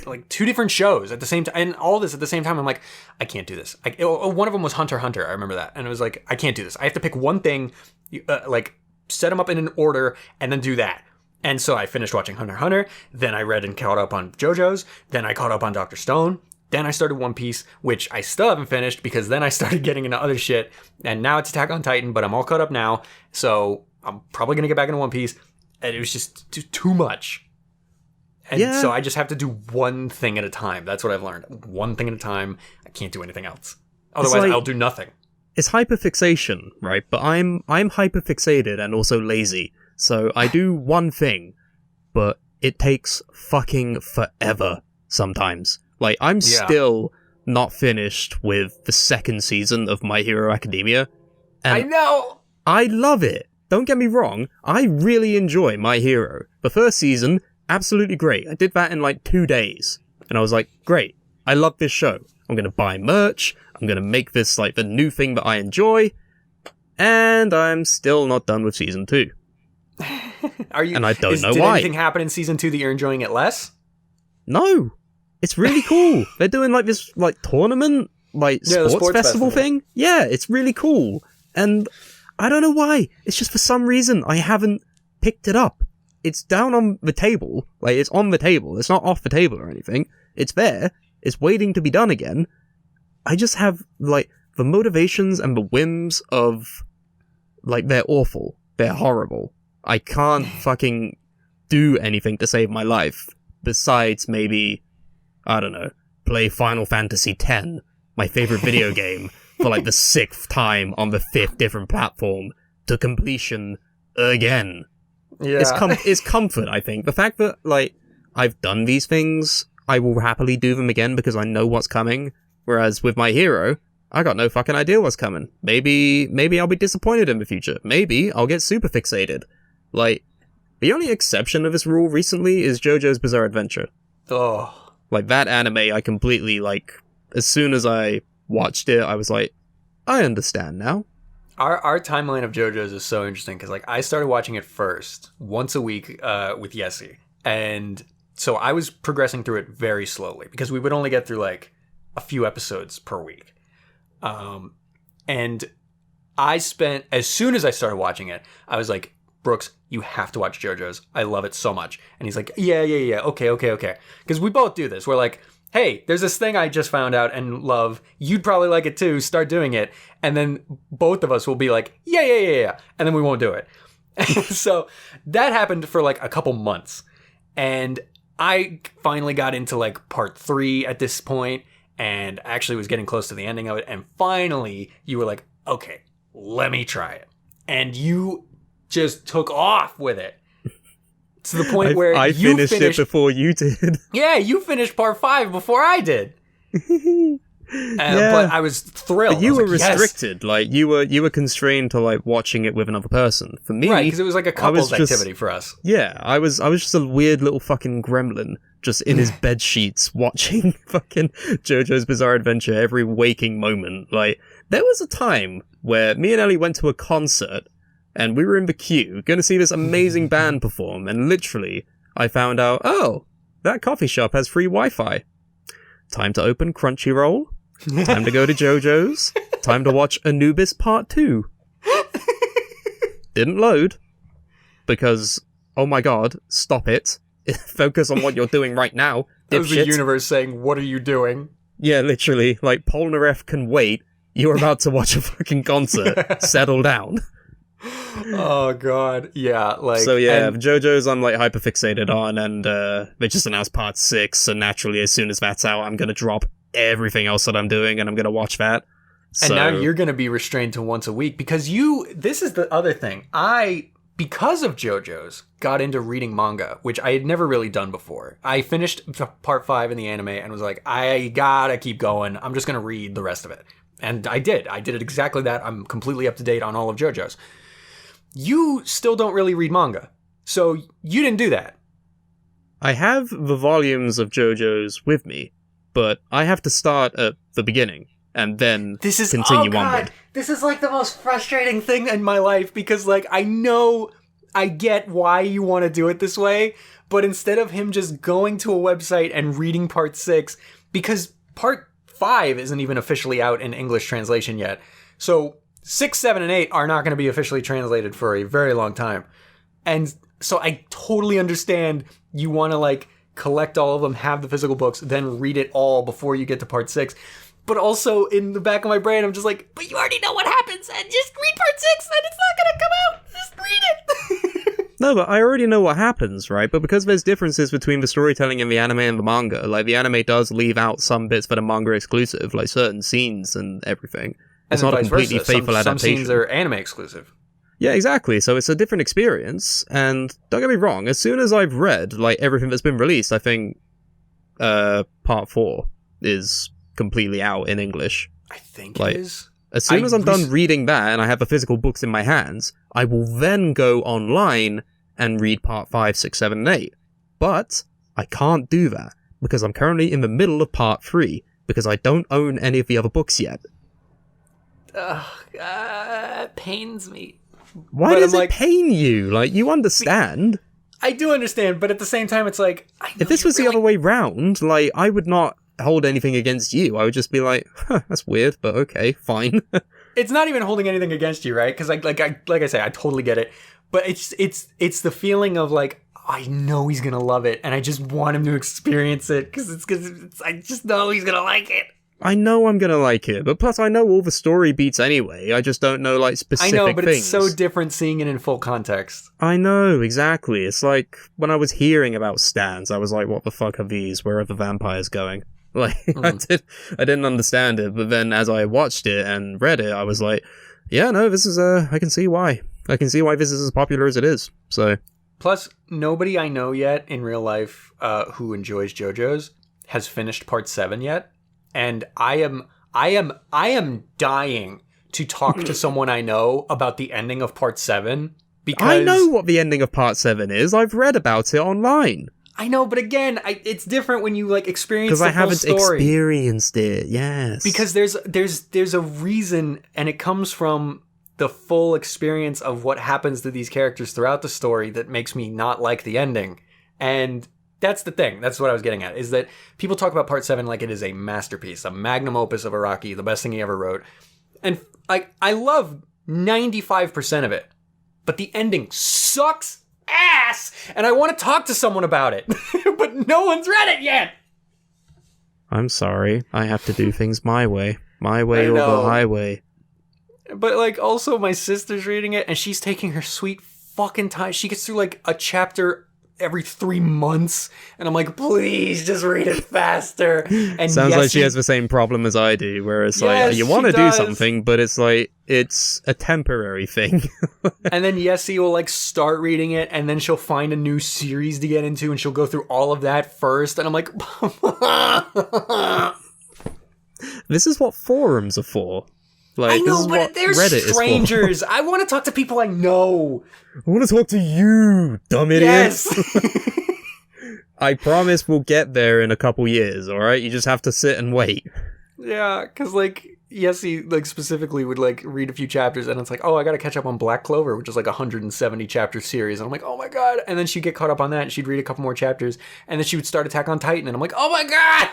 Like 2 different shows at the same time, and all this at the same time. I'm like, I can't do this. One of them was Hunter x Hunter. I remember that, and it was like, I can't do this. I have to pick one thing, like set them up in an order, and then do that. And so I finished watching Hunter x Hunter. Then I read and caught up on JoJo's. Then I caught up on Dr. Stone. Then I started One Piece, which I still haven't finished because then I started getting into other shit. And now it's Attack on Titan, but I'm all caught up now. So I'm probably going to get back into One Piece. And it was just too much. And so I just have to do one thing at a time. That's what I've learned. One thing at a time. I can't do anything else. Otherwise, I'll do nothing. It's hyperfixation, right? But I'm hyperfixated and also lazy. So I do one thing, but it takes fucking forever sometimes. Like, I'm still not finished with the 2nd season of My Hero Academia. And I know! I love it. Don't get me wrong. I really enjoy My Hero. The 1st season, absolutely great. I did that in like 2 days. And I was like, great. I love this show. I'm going to buy merch. I'm going to make this like the new thing that I enjoy. And I'm still not done with season 2. Are you? And I don't know did why. Did anything happen in season 2 that you're enjoying it less? No. It's really cool. They're doing like this like tournament, like sports festival thing. Yeah, it's really cool. And I don't know why. It's just for some reason I haven't picked it up. It's down on the table. Like, it's on the table. It's not off the table or anything. It's there. It's waiting to be done again. I just have like the motivations and the whims of like, they're awful. They're horrible. I can't fucking do anything to save my life besides maybe, I don't know, play Final Fantasy X, my favorite video game, for like the 6th time on the 5th different platform to completion again. Yeah. It's comfort, I think. The fact that, like, I've done these things, I will happily do them again because I know what's coming. Whereas with My Hero, I got no fucking idea what's coming. Maybe I'll be disappointed in the future. Maybe I'll get super fixated. Like, the only exception of this rule recently is JoJo's Bizarre Adventure. Oh. Like, that anime I completely, like, as soon as I watched it, I was like, I understand now. Our timeline of JoJo's is so interesting because, like, I started watching it first once a week with Yessie. And so I was progressing through it very slowly because we would only get through, like, a few episodes per week. And I spent, as soon as I started watching it, I was like, Brooks, you have to watch JoJo's. I love it so much. And he's like, yeah. Okay. Because we both do this. We're like, hey, there's this thing I just found out and love. You'd probably like it too. Start doing it. And then both of us will be like, yeah. And then we won't do it. So that happened for like a couple months. And I finally got into like part 3 at this point and actually was getting close to the ending of it. And finally you were like, okay, let me try it. And you just took off with it. To the point where I finished it before you did. Yeah, you finished part 5 before I did. But I was thrilled. But you were like, restricted. Yes. Like you were constrained to like watching it with another person. For me, right? Because it was like a couples activity for us. Yeah, I was just a weird little fucking gremlin, just in his bed sheets watching fucking JoJo's Bizarre Adventure every waking moment. Like there was a time where me and Ellie went to a concert. And we were in the queue, going to see this amazing band perform, and literally, I found out, oh, that coffee shop has free Wi-Fi. Time to open Crunchyroll. Time to go to JoJo's. Time to watch Anubis Part 2. Didn't load, because, oh my god, stop it. Focus on what you're doing right now, That was the universe saying, what are you doing? Yeah, literally, like, Polnareff can wait. You're about to watch a fucking concert. Settle down. Oh god, yeah, like so yeah, JoJo's I'm like hyper fixated on, and they just announced part 6, so naturally as soon as that's out, I'm gonna drop everything else that I'm doing and I'm gonna watch that. And now you're gonna be restrained to once a week because this is the other thing. Because of JoJo's, got into reading manga, which I had never really done before. I finished part 5 in the anime and was like, I gotta keep going. I'm just gonna read the rest of it. And I did. I did it exactly that. I'm completely up to date on all of JoJo's. You still don't really read manga, so you didn't do that. I have the volumes of JoJo's with me, but I have to start at the beginning and then continue onward. This is like the most frustrating thing in my life because like I know I get why you want to do it this way, but instead of him just going to a website and reading part 6, because part 5 isn't even officially out in English translation yet, so 6, 7, and 8 are not going to be officially translated for a very long time. And so I totally understand you want to like collect all of them, have the physical books, then read it all before you get to part 6. But also in the back of my brain, I'm just like, but you already know what happens and just read part 6 and it's not going to come out. Just read it. No, but I already know what happens, right? But because there's differences between the storytelling in the anime and the manga, like the anime does leave out some bits that are manga exclusive, like certain scenes and everything. It's not a completely faithful adaptation. Some scenes are anime exclusive. Yeah, exactly. So it's a different experience. And don't get me wrong, as soon as I've read like everything that's been released, I think part 4 is completely out in English. I think it is. As soon as I'm done reading that and I have the physical books in my hands, I will then go online and read part 5, 6, 7, and 8. But I can't do that because I'm currently in the middle of part 3 because I don't own any of the other books yet. It pains me. Why does it pain you? Like, you understand. I do understand, but at the same time, it's like... If this was the other way round, like, I would not hold anything against you. I would just be like, huh, that's weird, but okay, fine. It's not even holding anything against you, right? Because, like I say, I totally get it. But it's the feeling of, like, I know he's going to love it, and I just want him to experience it, because I just know he's going to like it. I know I'm gonna like it, but plus I know all the story beats anyway. I just don't know, like, specific things. I know, but it's so different seeing it in full context. I know, exactly. It's like, when I was hearing about stands, I was like, what the fuck are these? Where are the vampires going? Like, I didn't understand it, but then as I watched it and read it, I was like, yeah, no, this is, I can see why. I can see why this is as popular as it is, so... Plus, nobody I know yet in real life who enjoys JoJo's has finished part 7 yet. And I am dying to talk to someone I know about the ending of part 7 because I know what the ending of part 7 is. I've read about it online. I know, but again, it's different when you like experience the whole story. Because I haven't experienced it, yes. Because there's a reason, and it comes from the full experience of what happens to these characters throughout the story that makes me not like the ending. And that's the thing. That's what I was getting at, is that people talk about Part 7 like it is a masterpiece, a magnum opus of Araki, the best thing he ever wrote. And like, I love 95% of it, but the ending sucks ass, and I want to talk to someone about it, but no one's read it yet. I'm sorry. I have to do things my way or the highway. But like, also my sister's reading it, and she's taking her sweet fucking time. She gets through like a chapter every 3 months, and I'm like, please just read it faster. And sounds like she has the same problem as I do, where it's like, you want to do something, but it's like, it's a temporary thing. And then Yessie will like start reading it, and then she'll find a new series to get into, and she'll go through all of that first, and I'm like, this is what forums are for. Like, I know, but they're Reddit strangers. I want to talk to people I know. I want to talk to you, dumb idiot. Yes. I promise we'll get there in a couple years, alright? You just have to sit and wait. Yeah, because, like, Yessie, like, specifically would, like, read a few chapters, and it's like, oh, I gotta catch up on Black Clover, which is, like, a 170-chapter series. And I'm like, oh my god. And then she'd get caught up on that, and she'd read a couple more chapters, and then she would start Attack on Titan, and I'm like, oh my god!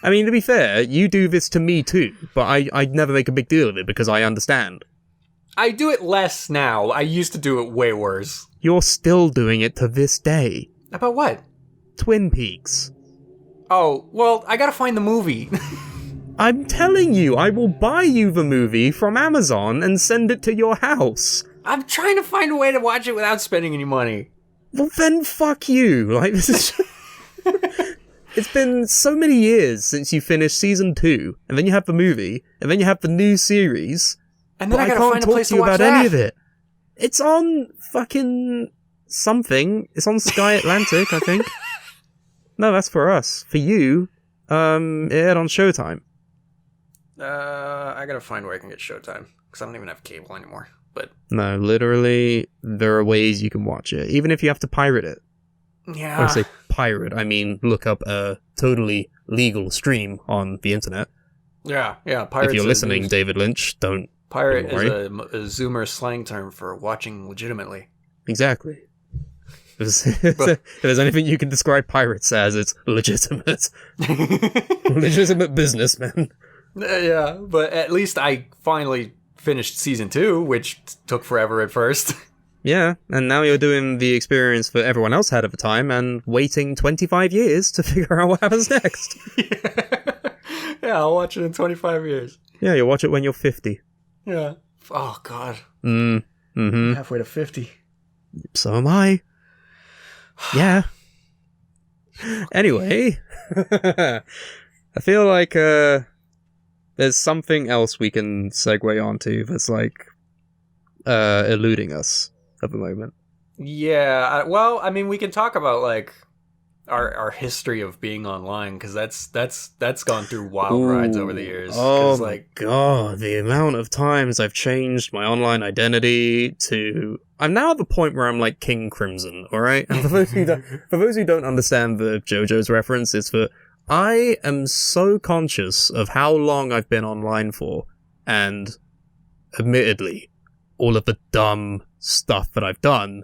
I mean, to be fair, you do this to me too, but I never make a big deal of it because I understand. I do it less now. I used to do it way worse. You're still doing it to this day. About what? Twin Peaks. Oh, well, I gotta find the movie. I'm telling you, I will buy you the movie from Amazon and send it to your house. I'm trying to find a way to watch it without spending any money. Well, then fuck you. Like, this is... It's been so many years since you finished season 2, and then you have the movie, and then you have the new series, and then I gotta find a place to watch about that. Any of it. It's on fucking something. It's on Sky Atlantic, I think. No, that's for us. For you, it aired on Showtime. I gotta find where I can get Showtime, because I don't even have cable anymore. But no, literally, there are ways you can watch it, even if you have to pirate it. Yeah. When I say pirate, I mean look up a totally legal stream on the internet. Yeah. If you're listening, David Lynch, don't. Pirate is a Zoomer slang term for watching legitimately. Exactly. If there's anything you can describe pirates as, it's legitimate. Legitimate businessmen. Yeah, but at least I finally finished season 2, which took forever at first. Yeah, and now you're doing the experience that everyone else had at the time and waiting 25 years to figure out what happens next. Yeah, I'll watch it in 25 years. Yeah, you'll watch it when you're 50. Yeah. Oh, God. Mm-hmm. Halfway to 50. So am I. Yeah. Anyway, I feel like there's something else we can segue onto that's like eluding us at the moment. Yeah, well, I mean, we can talk about like our history of being online, because that's gone through wild rides over the years. Oh my god, the amount of times I've changed my online identity to... I'm now at the point where I'm like King Crimson, alright? And for those who don't understand the JoJo's reference, it's that I am so conscious of how long I've been online for, and admittedly, all of the dumb stuff that I've done,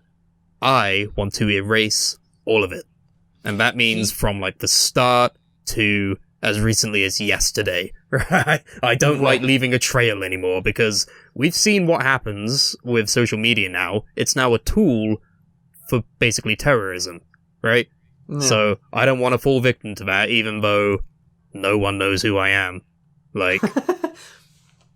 I want to erase all of it. And that means from like the start to as recently as yesterday. Right? I don't like leaving a trail anymore, because we've seen what happens with social media now. It's now a tool for basically terrorism, right? Yeah. So I don't want to fall victim to that, even though no one knows who I am. Like,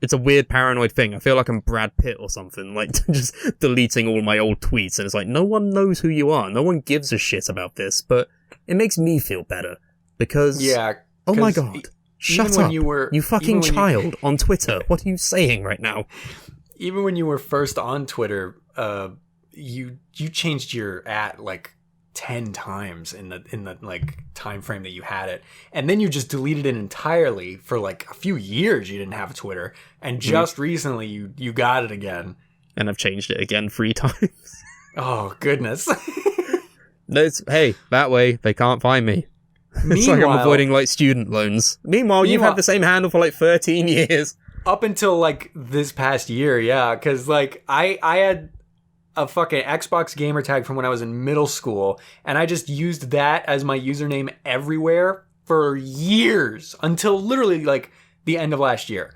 it's a weird paranoid thing. I feel like I'm Brad Pitt or something, like just deleting all my old tweets, and it's like, no one knows who you are. No one gives a shit about this, but it makes me feel better, because... Yeah. Oh my god. Shut up, you fucking child on Twitter. What are you saying right now? Even when you were first on Twitter, you changed your like 10 times in the like time frame that you had it, and then you just deleted it entirely for like a few years. You didn't have Twitter, and just recently you got it again. And I've changed it again 3 times. Oh goodness. Hey, that way they can't find me. It's like I'm avoiding like student loans. Meanwhile, you've had the same handle for like 13 years. Up until like this past year, yeah, because like I had a fucking Xbox gamer tag from when I was in middle school, and I just used that as my username everywhere for years until literally like the end of last year.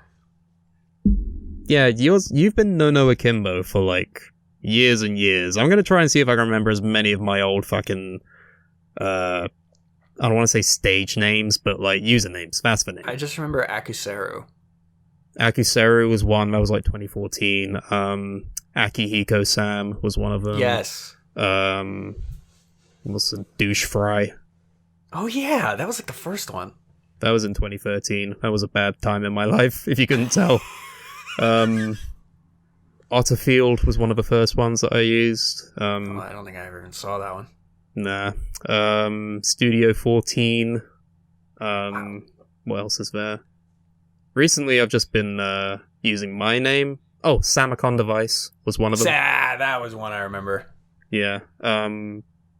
Yeah, you've been No Akimbo for like years and years. I'm gonna try and see if I can remember as many of my old fucking I don't want to say stage names, but like usernames. That's the name. I just remember Akuseru. Akuseru was one. That was like 2014. Akihiko Sam was one of them. Yes. What's the Douche Fry? Oh yeah, that was like the first one. That was in 2013. That was a bad time in my life, if you couldn't tell. Otterfield was one of the first ones that I used. I don't think I ever even saw that one. Nah. Studio 14. What else is there? Recently, I've just been using my name. Oh, Samicon Device was one of them. That was one I remember. Yeah.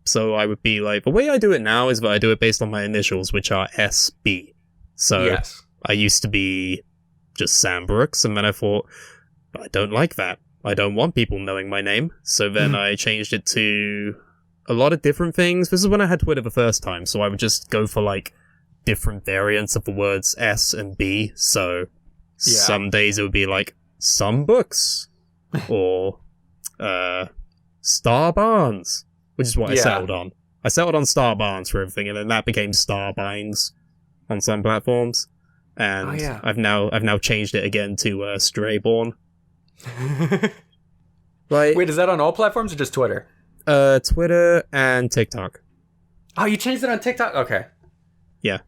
So I would be like, the way I do it now is that I do it based on my initials, which are SB. So yes. I used to be just Sam Brooks, and then I thought, I don't like that. I don't want people knowing my name. So then I changed it to a lot of different things. This is when I had Twitter the first time, so I would just go for like different variants of the words S and B. So some days it would be like some books or Star Barnes, which is what I settled on. I settled on Star Barnes for everything, and then that became Star Binds on some platforms. And I've now changed it again to Strayborn. Like, wait, is that on all platforms or just Twitter? Twitter and TikTok. Oh, you changed it on TikTok? Okay. Yeah.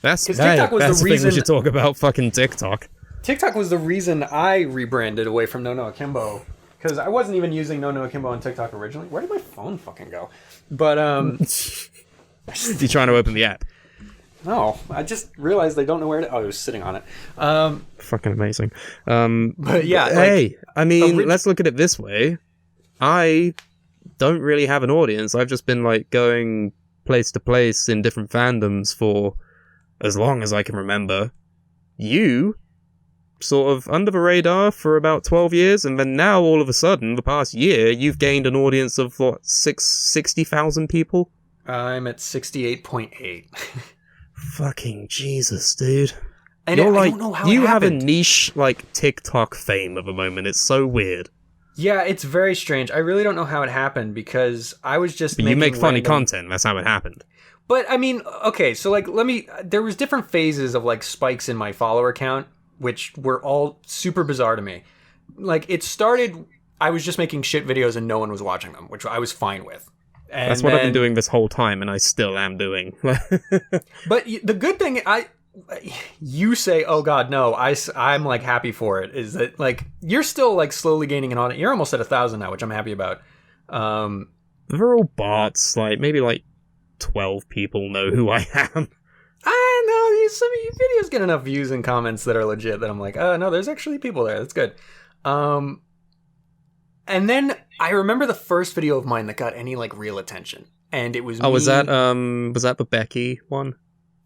That's the reason thing we should talk about. Fucking TikTok. TikTok was the reason I rebranded away from No Akimbo, because I wasn't even using No Akimbo on TikTok originally. Where did my phone fucking go? But you trying to open the app? No, I just realized I don't know where to... Oh, it was sitting on it. Fucking amazing. But yeah, hey, I mean, let's look at it this way. I don't really have an audience. I've just been like going place to place in different fandoms for as long as I can remember. You sort of under the radar for about 12 years, and then now all of a sudden, the past year, you've gained an audience of what, 60,000 people? I'm at 68.8. Fucking Jesus, dude. And You're I don't know how you it have a happened. niche like TikTok fame at the moment. It's so weird. Yeah, it's very strange. I really don't know how it happened, because I was just But you make funny content. That's how it happened. But I mean, okay, so like there was different phases of like spikes in my follower count, which were all super bizarre to me. Like, it started, I was just making shit videos and no one was watching them, which I was fine with. And that's what I've been doing this whole time, and I still am doing. But the good thing, you say, oh god, no, I'm like happy for it, is that like you're still like slowly gaining an audience. You're almost at 1,000 now, which I'm happy about. They're all bots. Like, maybe like 12 people know who I am. I know, some of your videos get enough views and comments that are legit that I'm like, no, there's actually people there. That's good. And then I remember the first video of mine that got any like real attention, and it was me... was that the Becky one?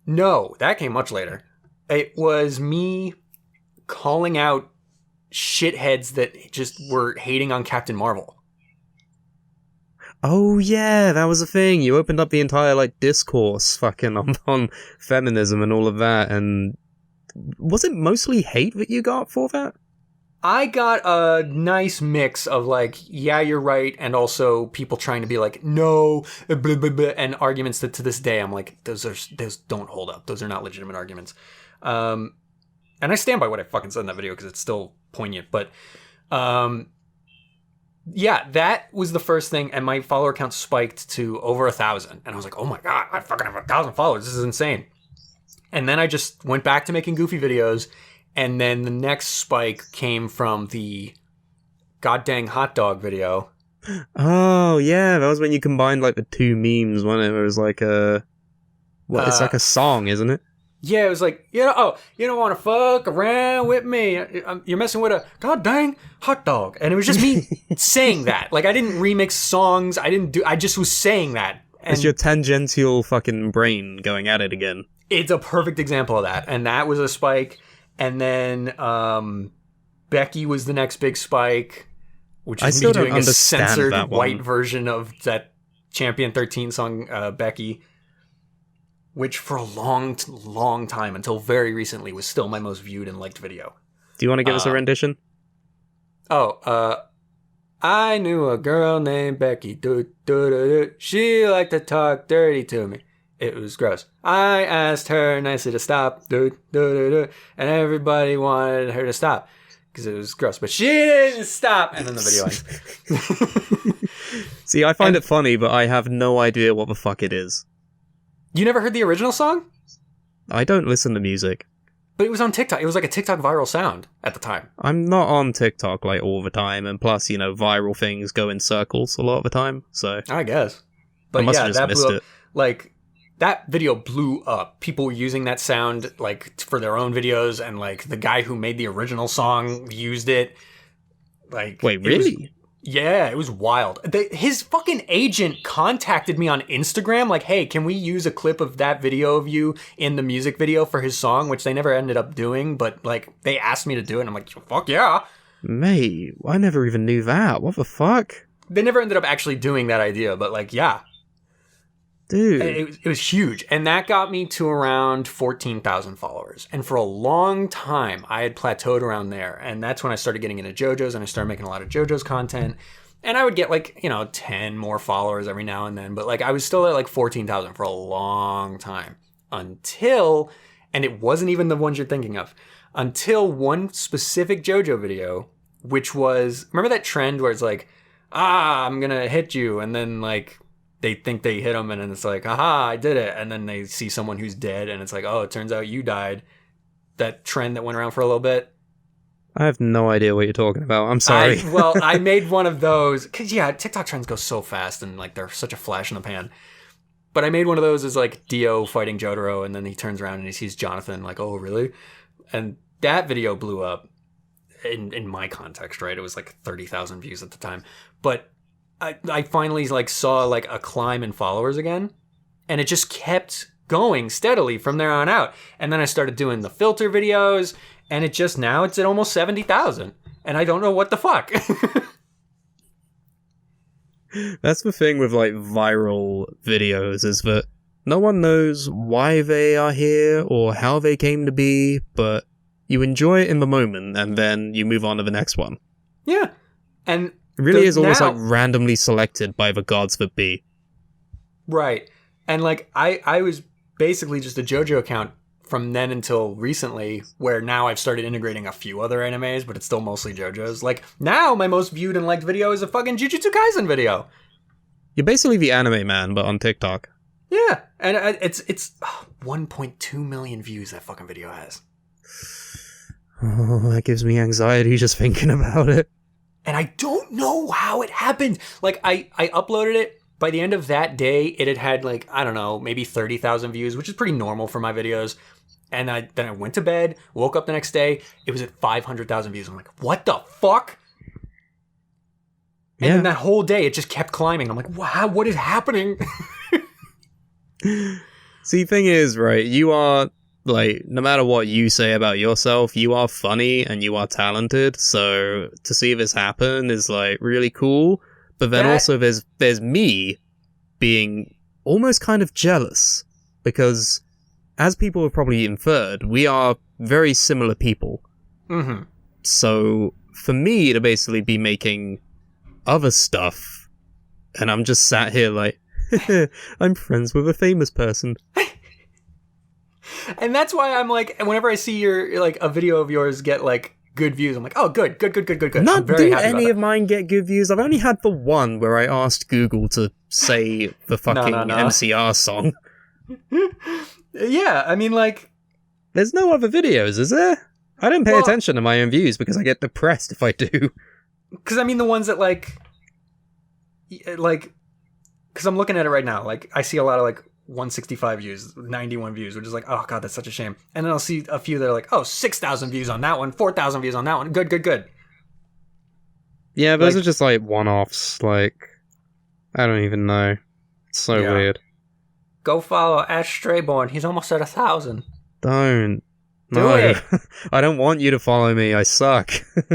No, that came much later. It was me calling out shitheads that just were hating on Captain Marvel. Oh yeah, that was a thing. You opened up the entire like discourse fucking on feminism and all of that, and was it mostly hate that you got for that? I got a nice mix of like, yeah, you're right, and also people trying to be like, no, blah, blah, blah, and arguments that to this day I'm like, those don't hold up. Those are not legitimate arguments. And I stand by what I fucking said in that video because it's still poignant. But yeah, that was the first thing, and my follower count spiked to over 1,000, and I was like, oh my god, I fucking have 1,000 followers. This is insane. And then I just went back to making goofy videos. And then the next spike came from the goddamn hot dog video. Oh, yeah. That was when you combined, like, the two memes, wasn't it? It was like a... Well, it's like a song, isn't it? Yeah, it was like, you don't want to fuck around with me. You're messing with a god dang hot dog. And it was just me saying that. Like, I didn't remix songs. I just was saying that. And it's your tangential fucking brain going at it again. It's a perfect example of that. And that was a spike. And then Becky was the next big spike, which is me doing a censored white version of that Champion 13 song, Becky. Which for a long, long time, until very recently, was still my most viewed and liked video. Do you want to give us a rendition? I knew a girl named Becky. She liked to talk dirty to me. It was gross. I asked her nicely to stop. And everybody wanted her to stop. Because it was gross. But she didn't stop. And then the video ends. See, I find it funny, but I have no idea what the fuck it is. You never heard the original song? I don't listen to music. But it was on TikTok. It was like a TikTok viral sound at the time. I'm not on TikTok like all the time, and plus, viral things go in circles a lot of the time, so... I guess. But I must have just missed it. Like, that video blew up. People were using that sound, like, for their own videos, and, like, the guy who made the original song used it. Like... Wait, really? Yeah, it was wild. His fucking agent contacted me on Instagram, like, hey, can we use a clip of that video of you in the music video for his song, which they never ended up doing, but, like, they asked me to do it, and I'm like, fuck yeah. Mate, I never even knew that. What the fuck? They never ended up actually doing that idea, but, like, yeah. Dude. It was huge, and that got me to around 14,000 followers. And for a long time, I had plateaued around there, and that's when I started getting into JoJo's, and I started making a lot of JoJo's content. And I would get, like, 10 more followers every now and then, but, like, I was still at, like, 14,000 for a long time. Until, and it wasn't even the ones you're thinking of, until one specific JoJo video, which was, remember that trend where it's like, I'm gonna hit you, and then, like... they think they hit him, and then it's like, aha, I did it. And then they see someone who's dead, and it's like, oh, it turns out you died. That trend that went around for a little bit. I have no idea what you're talking about. I'm sorry. I made one of those. Because, yeah, TikTok trends go so fast, and, like, they're such a flash in the pan. But I made one of those as, like, Dio fighting Jotaro, and then he turns around and he sees Jonathan, like, oh, really? And that video blew up in my context, right? It was, like, 30,000 views at the time. But... I finally like saw like a climb in followers again, and it just kept going steadily from there on out. And then I started doing the filter videos, and it's at almost 70,000, and I don't know what the fuck. That's the thing with like viral videos, is that no one knows why they are here or how they came to be, but you enjoy it in the moment, and then you move on to the next one. Yeah, and it really is almost like randomly selected by the gods that be. Right. And like I was basically just a JoJo account from then until recently, where now I've started integrating a few other animes, but it's still mostly JoJo's. Like now my most viewed and liked video is a fucking Jujutsu Kaisen video. You're basically the anime man, but on TikTok. Yeah. And it's 1.2 million views that fucking video has. Oh, that gives me anxiety just thinking about it. And I don't know how it happened. Like, I uploaded it. By the end of that day, it had like, I don't know, maybe 30,000 views, which is pretty normal for my videos. And then I went to bed, woke up the next day. It was at 500,000 views. I'm like, what the fuck? And then that whole day, it just kept climbing. I'm like, wow, what is happening? See, thing is, right, you are... like, no matter what you say about yourself, you are funny and you are talented, so to see this happen is, like, really cool. But then also there's me being almost kind of jealous, because, as people have probably inferred, we are very similar people. Mm-hmm. So, for me to basically be making other stuff, and I'm just sat here like, I'm friends with a famous person. And that's why I'm like, whenever I see your like a video of yours get like good views, I'm like, oh, good. Not did any of mine get good views. I've only had the one where I asked Google to say the fucking MCR song. Yeah, I mean, like, there's no other videos, is there? I don't pay attention to my own views because I get depressed if I do. Because I mean, the ones that like, because I'm looking at it right now, like I see a lot of like 165 views, 91 views, which is like, oh god, that's such a shame. And then I'll see a few that are like, oh, 6,000 views on that one, 4,000 views on that one. Good. Yeah, those are just like one-offs. Like, I don't even know. It's so weird. Go follow Ash Strayborn. He's almost at 1,000. Don't. Do it. I don't want you to follow me. I suck.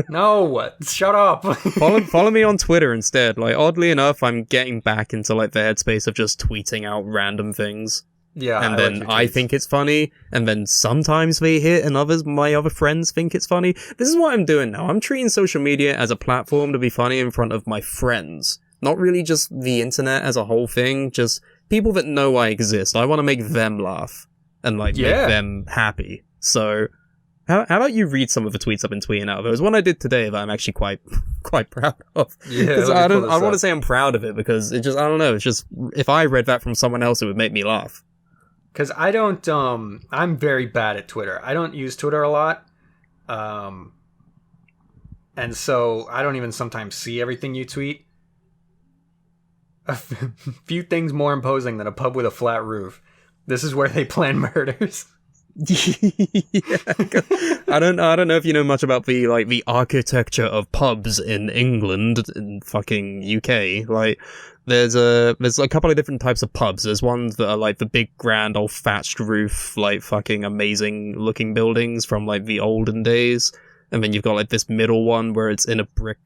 No, shut up. follow me on Twitter instead. Like, oddly enough, I'm getting back into like the headspace of just tweeting out random things. Yeah, and then I think it's funny, and then sometimes they hit, and my other friends think it's funny. This is what I'm doing now. I'm treating social media as a platform to be funny in front of my friends. Not really just the internet as a whole thing, just people that know I exist. I want to make them laugh and like make them happy. So, how about you read some of the tweets I've been tweeting out? There was one I did today that I'm actually quite proud of. Yeah, I want to say I'm proud of it because it just, I don't know, it's just, if I read that from someone else, it would make me laugh. Because I don't, I'm very bad at Twitter. I don't use Twitter a lot. And so I don't even sometimes see everything you tweet. A few things more imposing than a pub with a flat roof. This is where they plan murders. Yeah, I don't know if you know much about the architecture of pubs in England and fucking UK. Like, there's a couple of different types of pubs. There's ones that are like the big grand old thatched roof, like fucking amazing looking buildings from like the olden days. And then you've got like this middle one where it's in a brick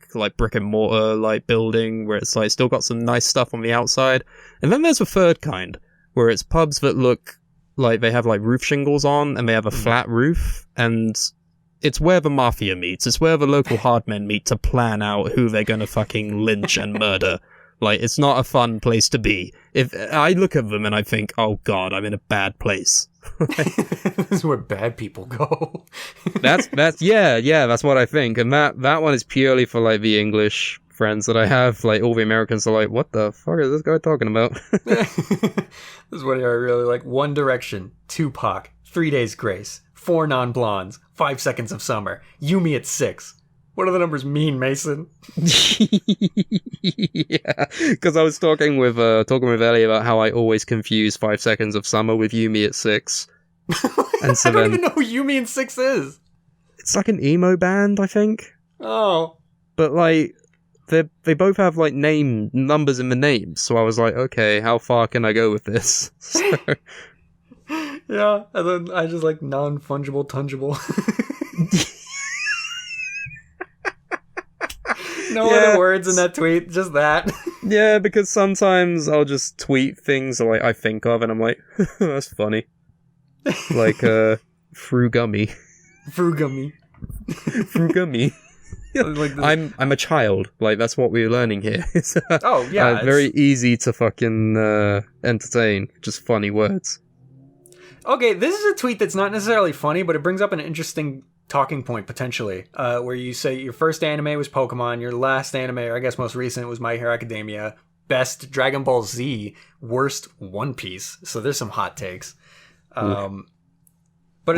and mortar like building where it's like still got some nice stuff on the outside. And then there's a third kind where it's pubs that look like they have like roof shingles on and they have a flat roof, and it's where the mafia meets. It's where the local hardmen meet to plan out who they're gonna fucking lynch and murder. Like, it's not a fun place to be. If I look at them and I think, oh god, I'm in a bad place. This is where bad people go. that's what I think. And that one is purely for like the English friends that I have. Like, all the Americans are like, what the fuck is this guy talking about? This is what I really like. One Direction, Tupac, 3 Days Grace, 4 Non-Blondes, 5 Seconds of Summer, You Me at 6. What do the numbers mean, Mason? Yeah, because I was talking with Ellie about how I always confuse 5 Seconds of Summer with You Me at 6. And so I don't even know who You Me at 6 is. It's like an emo band, I think. Oh. But like, they both have like numbers in the names, so I was like, okay, how far can I go with this? So. Yeah, and then I just like non-fungible, tungible. No other words in that tweet, just that. Yeah, because sometimes I'll just tweet things like I think of, and I'm like, that's funny. Like, Frugummy. Frugummy. Frugummy. Like I'm a child. Like, that's what we're learning here. Oh yeah, very easy to fucking entertain. Just funny words. Okay, this is a tweet that's not necessarily funny, but it brings up an interesting talking point potentially. Where you say your first anime was Pokemon, your last anime, or I guess most recent, was My Hero Academia. Best Dragon Ball Z, worst One Piece. So there's some hot takes. But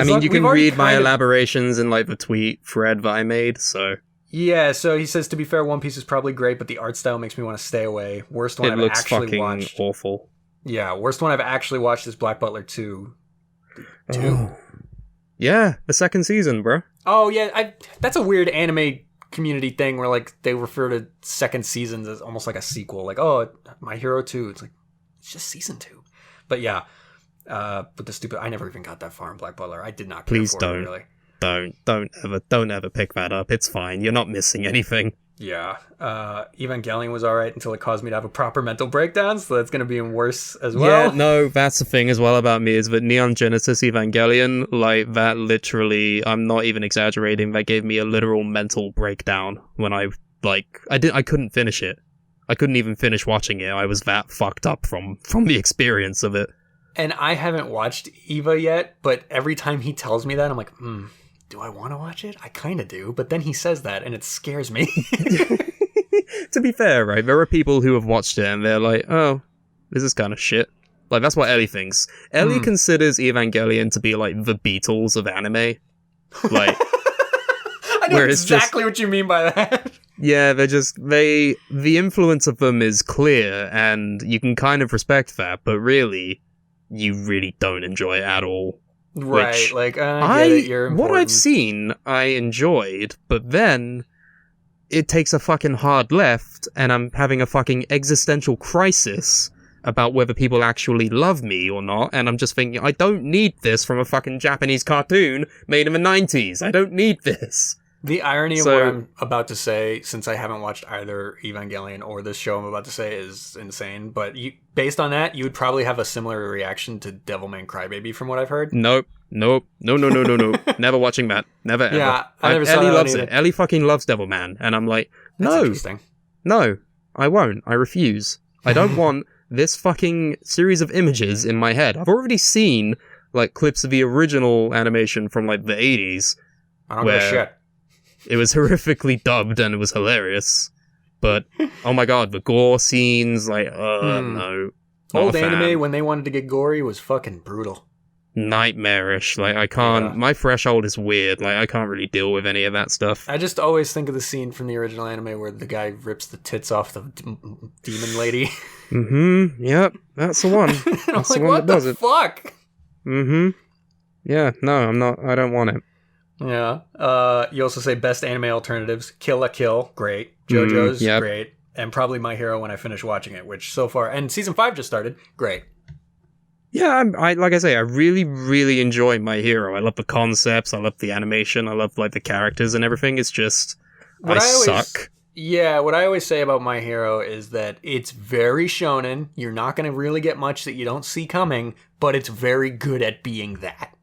I mean, you can read my elaborations in like the tweet thread that I made. So. Yeah, so he says, to be fair, One Piece is probably great, but the art style makes me want to stay away. Worst one I've actually watched. It looks fucking awful. Yeah, worst one I've actually watched is Black Butler 2. Oh. Yeah, the second season, bro. Oh, yeah, that's a weird anime community thing where, like, they refer to second seasons as almost like a sequel. Like, oh, My Hero 2. It's like, it's just season 2. But yeah, but the stupid... I never even got that far in Black Butler. I did not care for it, really. Don't ever pick that up. It's fine. You're not missing anything. Yeah. Evangelion was alright until it caused me to have a proper mental breakdown, so that's going to be even worse as well. Yeah, no, that's the thing as well about me, is that Neon Genesis Evangelion, like, that literally, I'm not even exaggerating, that gave me a literal mental breakdown when I couldn't finish it. I couldn't even finish watching it. I was that fucked up from the experience of it. And I haven't watched Eva yet, but every time he tells me that, I'm like, do I want to watch it? I kind of do, but then he says that, and it scares me. To be fair, right, there are people who have watched it, and they're like, oh, this is kind of shit. Like, that's what Ellie thinks. Ellie considers Evangelion to be, like, the Beatles of anime. Like, I know exactly what you mean by that. Yeah, the influence of them is clear, and you can kind of respect that, but really... you really don't enjoy it at all. Right, Which like, I get it, you're important. what I've seen, I enjoyed, but then it takes a fucking hard left, and I'm having a fucking existential crisis about whether people actually love me or not, and I'm just thinking, I don't need this from a fucking Japanese cartoon made in the 90s. I don't need this. The irony of what I'm about to say, since I haven't watched either Evangelion or this show I'm about to say, is insane. But based on that, you would probably have a similar reaction to Devilman Crybaby, from what I've heard. Nope. No. Never watching that. Never, ever. Yeah, I never saw Ellie that loves either. it. Ellie fucking loves Devilman. And I'm like, That's no. interesting. No, I won't. I refuse. I don't want this fucking series of images in my head. I've already seen, like, clips of the original animation from, like, the 80s. I don't give a shit. It was horrifically dubbed and it was hilarious. But, oh my god, the gore scenes, like, no. Old anime, when they wanted to get gory, was fucking brutal. Nightmarish. Like, I can't, my threshold is weird. Like, I can't really deal with any of that stuff. I just always think of the scene from the original anime where the guy rips the tits off the demon lady. Yep, that's the one. And I'm That's like, the one what that does the it. fuck? Yeah, no, I don't want it. Yeah. You also say best anime alternatives. Kill la Kill, great. JoJo's, yep. great. And probably My Hero when I finish watching it, which so far, and season 5 just started, great. Yeah, I like I say, I really, really enjoy My Hero. I love the concepts, I love the animation, I love, like, the characters and everything. It's just, I suck. Yeah, what I always say about My Hero is that it's very shonen. You're not going to really get much that you don't see coming, but it's very good at being that.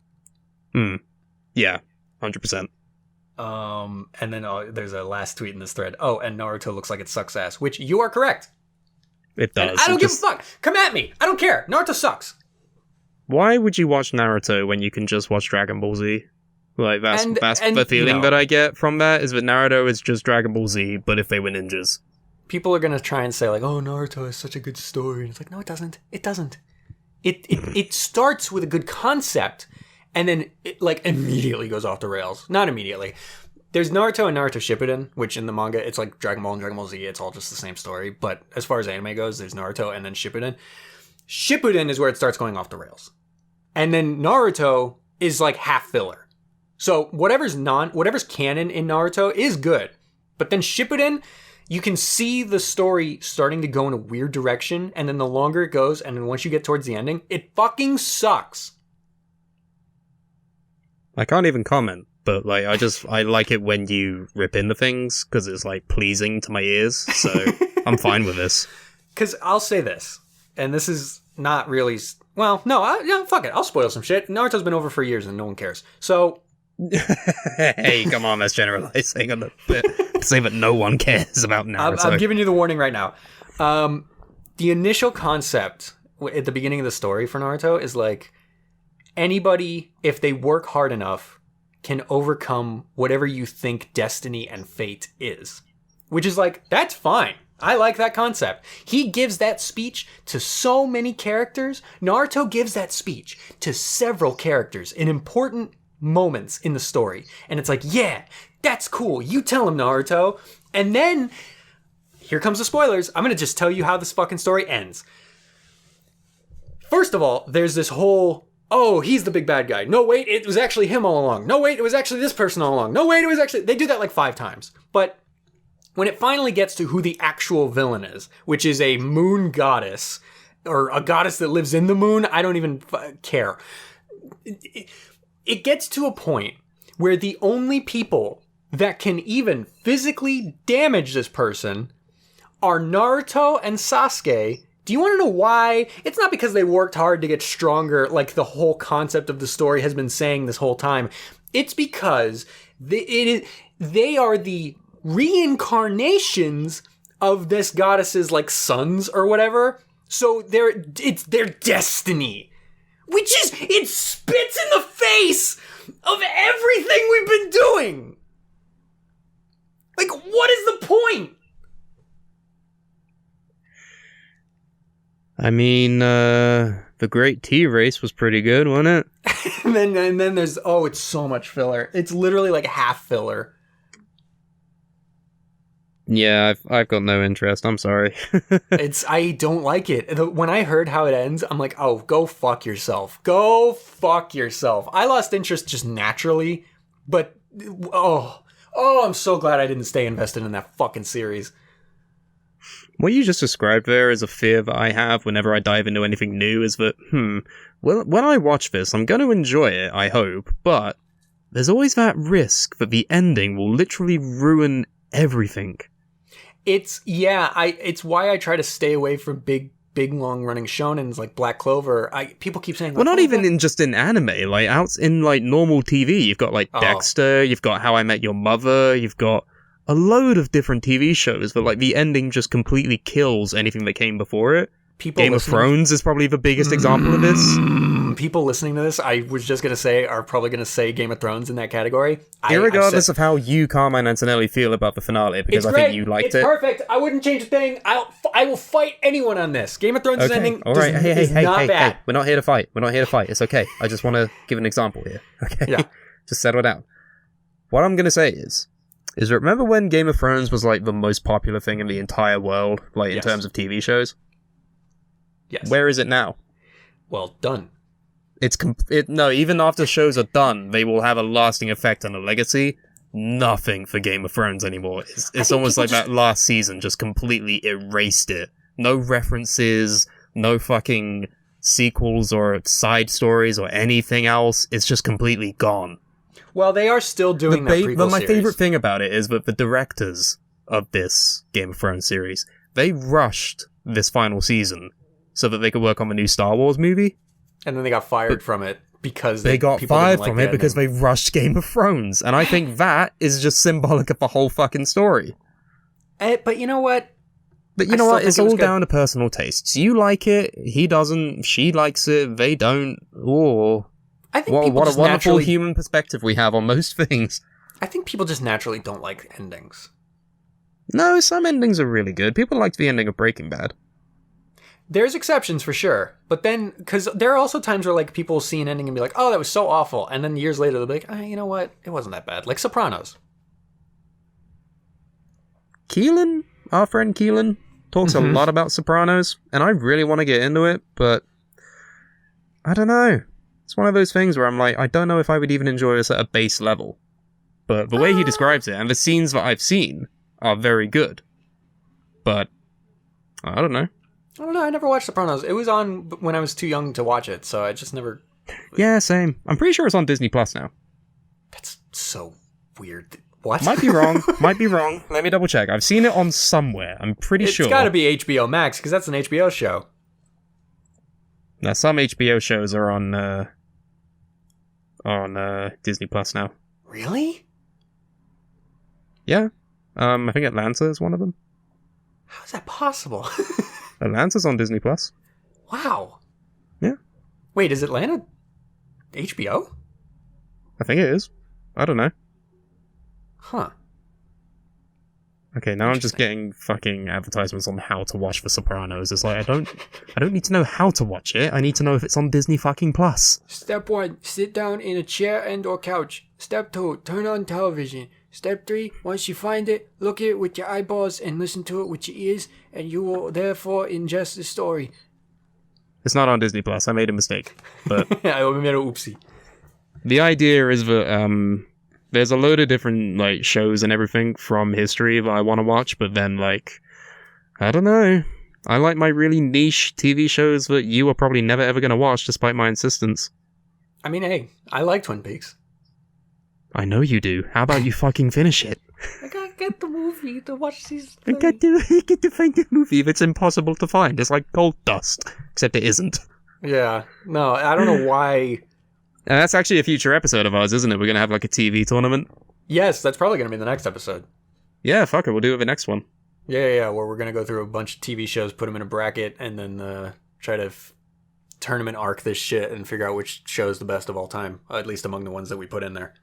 Yeah, 100%. And then there's a last tweet in this thread. Oh, and Naruto looks like it sucks ass, which you are correct. It does. And I don't give a fuck. Come at me. I don't care. Naruto sucks. Why would you watch Naruto when you can just watch Dragon Ball Z? Like, that's the feeling that I get from that, is that Naruto is just Dragon Ball Z, but if they were ninjas. People are going to try and say, like, oh, Naruto is such a good story. And it's like, no, it doesn't. It doesn't. It starts with a good concept, and then it, like, immediately goes off the rails. Not immediately. There's Naruto and Naruto Shippuden, which in the manga, it's like Dragon Ball and Dragon Ball Z. It's all just the same story. But as far as anime goes, there's Naruto and then Shippuden. Shippuden is where it starts going off the rails. And then Naruto is like half filler. So whatever's canon in Naruto is good. But then Shippuden, you can see the story starting to go in a weird direction. And then the longer it goes, and then once you get towards the ending, it fucking sucks. I can't even comment, but like I like it when you rip into things because it's like pleasing to my ears. So I'm fine with this. Because I'll say this, and this is not really well. No, fuck it. I'll spoil some shit. Naruto's been over for years and no one cares. So. Hey, come on, that's generalizing on the bit. Say that no one cares about Naruto. I'm giving you the warning right now. The initial concept at the beginning of the story for Naruto is like anybody, if they work hard enough, can overcome whatever you think destiny and fate is. Which is like, that's fine. I like that concept. He gives that speech to so many characters. Naruto gives that speech to several characters in important moments in the story. And it's like, yeah, that's cool. You tell him, Naruto. And then, here comes the spoilers. I'm going to just tell you how this fucking story ends. First of all, there's this whole, oh, he's the big bad guy. No, wait, it was actually him all along. No, wait, it was actually this person all along. No, wait, it was actually... They do that like 5 times. But when it finally gets to who the actual villain is, which is a moon goddess, or a goddess that lives in the moon, I don't even care. It gets to a point where the only people that can even physically damage this person are Naruto and Sasuke. Do you want to know why? It's not because they worked hard to get stronger, like the whole concept of the story has been saying this whole time. It's because they are the reincarnations of this goddess's like sons or whatever. So it's their destiny. Which is, it spits in the face of everything we've been doing. Like, what is the point? I mean, the Great Tea Race was pretty good, wasn't it? and then there's, it's so much filler. It's literally like half filler. Yeah, I've got no interest. I'm sorry. I don't like it. When I heard how it ends, I'm like, oh, go fuck yourself. Go fuck yourself. I lost interest just naturally, but I'm so glad I didn't stay invested in that fucking series. What you just described there is a fear that I have whenever I dive into anything new is that, well, when I watch this, I'm going to enjoy it, I hope, but there's always that risk that the ending will literally ruin everything. It's why I try to stay away from big long running shonens like Black Clover. People keep saying, like, well, not even just in anime, like out in like normal TV, you've got like Dexter, you've got How I Met Your Mother, you've got a load of different TV shows that like the ending just completely kills anything that came before it. Game of Thrones is probably the biggest example of this. People listening to this, I was just going to say, are probably going to say Game of Thrones in that category. Irregardless of how you, Carmine Antonelli, feel about the finale, because I think you liked it. It's perfect. I wouldn't change a thing. I will fight anyone on this. Game of Thrones' ending is not bad. Hey, we're not here to fight. It's okay. I just want to give an example here. Okay? Yeah. Just settle down. What I'm going to say is remember when Game of Thrones was like the most popular thing in the entire world, like in terms of TV shows? Yes. Where is it now? Well, done. No, even after shows are done, they will have a lasting effect on the legacy. Nothing for Game of Thrones anymore. It's almost like that last season just completely erased it. No references, no fucking sequels or side stories or anything else. It's just completely gone. Well, they are still doing that prequel But my series. favorite thing about it is that the directors of this Game of Thrones series, they rushed this final season so that they could work on the new Star Wars movie. And then they got fired from it because they got fired from it because they rushed Game of Thrones. And I think that is just symbolic of the whole fucking story. But you know what? It's all down to personal tastes. You like it, he doesn't, she likes it, they don't. Or I think what a wonderful human perspective we have on most things. I think people just naturally don't like endings. No, some endings are really good. People liked the ending of Breaking Bad. There's exceptions for sure, but then, because there are also times where like people see an ending and be like, oh, that was so awful, and then years later they'll be like, you know what, it wasn't that bad. Like Sopranos. Keelan, our friend Keelan, talks a lot about Sopranos, and I really want to get into it, but I don't know. It's one of those things where I'm like, I don't know if I would even enjoy this at a base level. But the way he describes it, and the scenes that I've seen, are very good. But, I don't know. I don't know, I never watched Sopranos. It was on when I was too young to watch it, so I just never... Yeah, same. I'm pretty sure it's on Disney Plus now. That's so weird. What? Might be wrong. Let me double check. I've seen it on somewhere. I'm pretty sure. It's gotta be HBO Max, because that's an HBO show. Now, some HBO shows are on Disney Plus now. Really? Yeah. I think Atlanta is one of them. How is that possible? Atlanta's on Disney Plus. Wow. Yeah. Wait, is Atlanta HBO? I think it is. I don't know. Huh. Okay, now I'm just getting fucking advertisements on how to watch The Sopranos. It's like, I don't need to know how to watch it. I need to know if it's on Disney fucking Plus. Step 1, sit down in a chair and or couch. Step 2, turn on television. Step 3, once you find it, look at it with your eyeballs and listen to it with your ears, and you will therefore ingest the story. It's not on Disney Plus. I made a mistake. But I made an oopsie. The idea is that there's a load of different like shows and everything from history that I want to watch, but then like, I don't know. I like my really niche TV shows that you are probably never ever going to watch despite my insistence. I mean, hey, I like Twin Peaks. I know you do. How about you fucking finish it? I gotta get the movie to watch these. I get to find the movie that's impossible to find. It's like gold dust, except it isn't. Yeah. No, I don't know why. And that's actually a future episode of ours, isn't it? We're going to have like a TV tournament. Yes, that's probably going to be the next episode. Yeah, fuck it. We'll do it the next one. Yeah, where we're going to go through a bunch of TV shows, put them in a bracket, and then try to tournament arc this shit and figure out which show is the best of all time, at least among the ones that we put in there.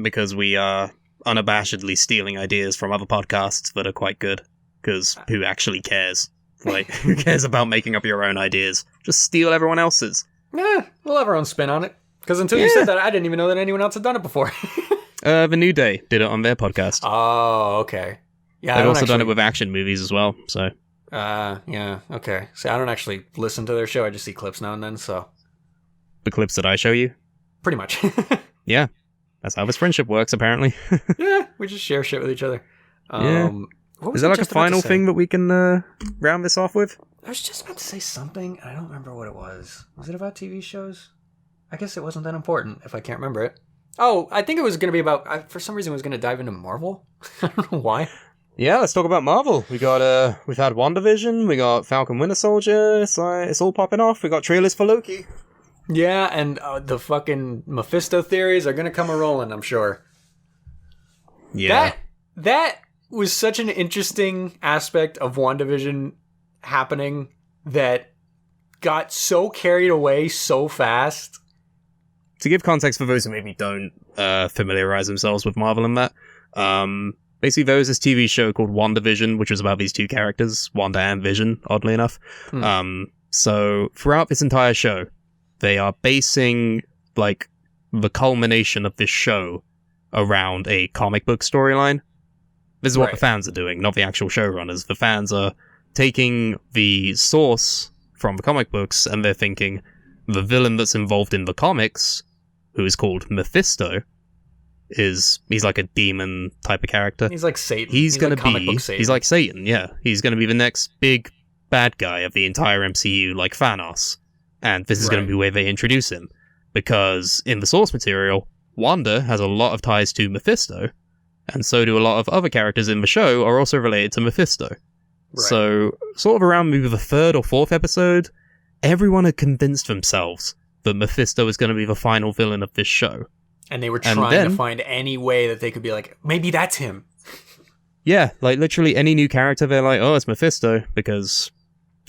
Because we are unabashedly stealing ideas from other podcasts that are quite good. Because who actually cares? Like, who cares about making up your own ideas? Just steal everyone else's. Yeah, we'll have our own spin on it. Because until you said that, I didn't even know that anyone else had done it before. The New Day did it on their podcast. Oh, okay. Yeah, They've also done it with action movies as well, so... yeah, okay. See, I don't actually listen to their show, I just see clips now and then, so... The clips that I show you? Pretty much. Yeah, that's how this friendship works, apparently. Yeah, we just share shit with each other. Yeah. Is there like a final thing that we can round this off with? I was just about to say something, and I don't remember what it was. Was it about TV shows? I guess it wasn't that important, if I can't remember it. Oh, I think it was going to be about... for some reason, it was going to dive into Marvel. I don't know why. Yeah, let's talk about Marvel. We've had WandaVision, we got Falcon Winter Soldier, it's all popping off. We got trailers for Loki. Yeah, and the fucking Mephisto theories are going to come a-rolling, I'm sure. Yeah. That was such an interesting aspect of WandaVision happening that got so carried away so fast. To give context for those who maybe don't familiarize themselves with Marvel and that, basically there was this TV show called WandaVision, which was about these two characters, Wanda and Vision, oddly enough. So throughout this entire show, they are basing, like, the culmination of this show around a comic book storyline. This is what the fans are doing, not the actual showrunners. The fans are taking the source from the comic books, and they're thinking, the villain that's involved in the comics, who is called Mephisto, he's like a demon type of character. He's like Satan. He's like Satan, yeah. He's gonna be the next big bad guy of the entire MCU, like Thanos. And this is going to be where they introduce him. Because in the source material, Wanda has a lot of ties to Mephisto, and so do a lot of other characters in the show are also related to Mephisto. Right. So, sort of around maybe the 3rd or 4th episode, everyone had convinced themselves that Mephisto is going to be the final villain of this show. And they were trying to find any way that they could be like, maybe that's him. Yeah, like literally any new character, they're like, oh, it's Mephisto, because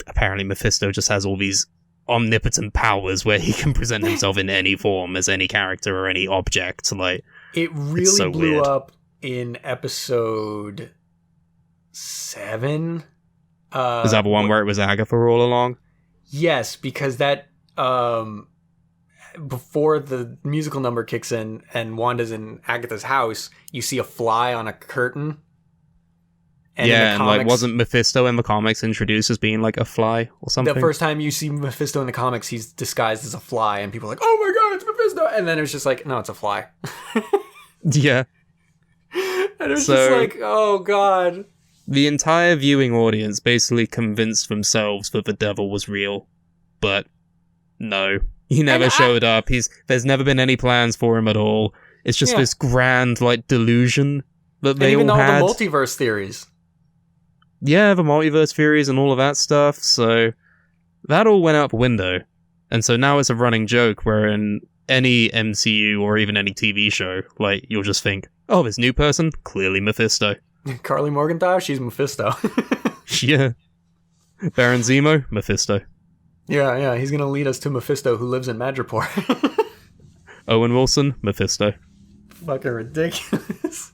apparently Mephisto just has all these omnipotent powers where he can present himself in any form as any character or any object. Like, it really blew up in episode 7. Is that the one where it was Agatha all along? Yes, because that before the musical number kicks in and Wanda's in Agatha's house, you see a fly on a curtain. And and like, wasn't Mephisto in the comics introduced as being like a fly or something? The first time you see Mephisto in the comics, he's disguised as a fly, and people are like, oh my god, it's Mephisto! And then it was just like, no, it's a fly. Yeah. And it was just like, oh god. The entire viewing audience basically convinced themselves that the devil was real. But no, he never showed up. There's never been any plans for him at all. It's just this grand, like, delusion that they all had. Even all the multiverse theories. Yeah, the multiverse theories and all of that stuff, so that all went out the window. And so now it's a running joke where in any MCU or even any TV show, like, you'll just think, oh, this new person? Clearly Mephisto. Carly Morgenthau? She's Mephisto. Yeah. Baron Zemo? Mephisto. Yeah, he's gonna lead us to Mephisto, who lives in Madripoor. Owen Wilson? Mephisto. Fucking ridiculous.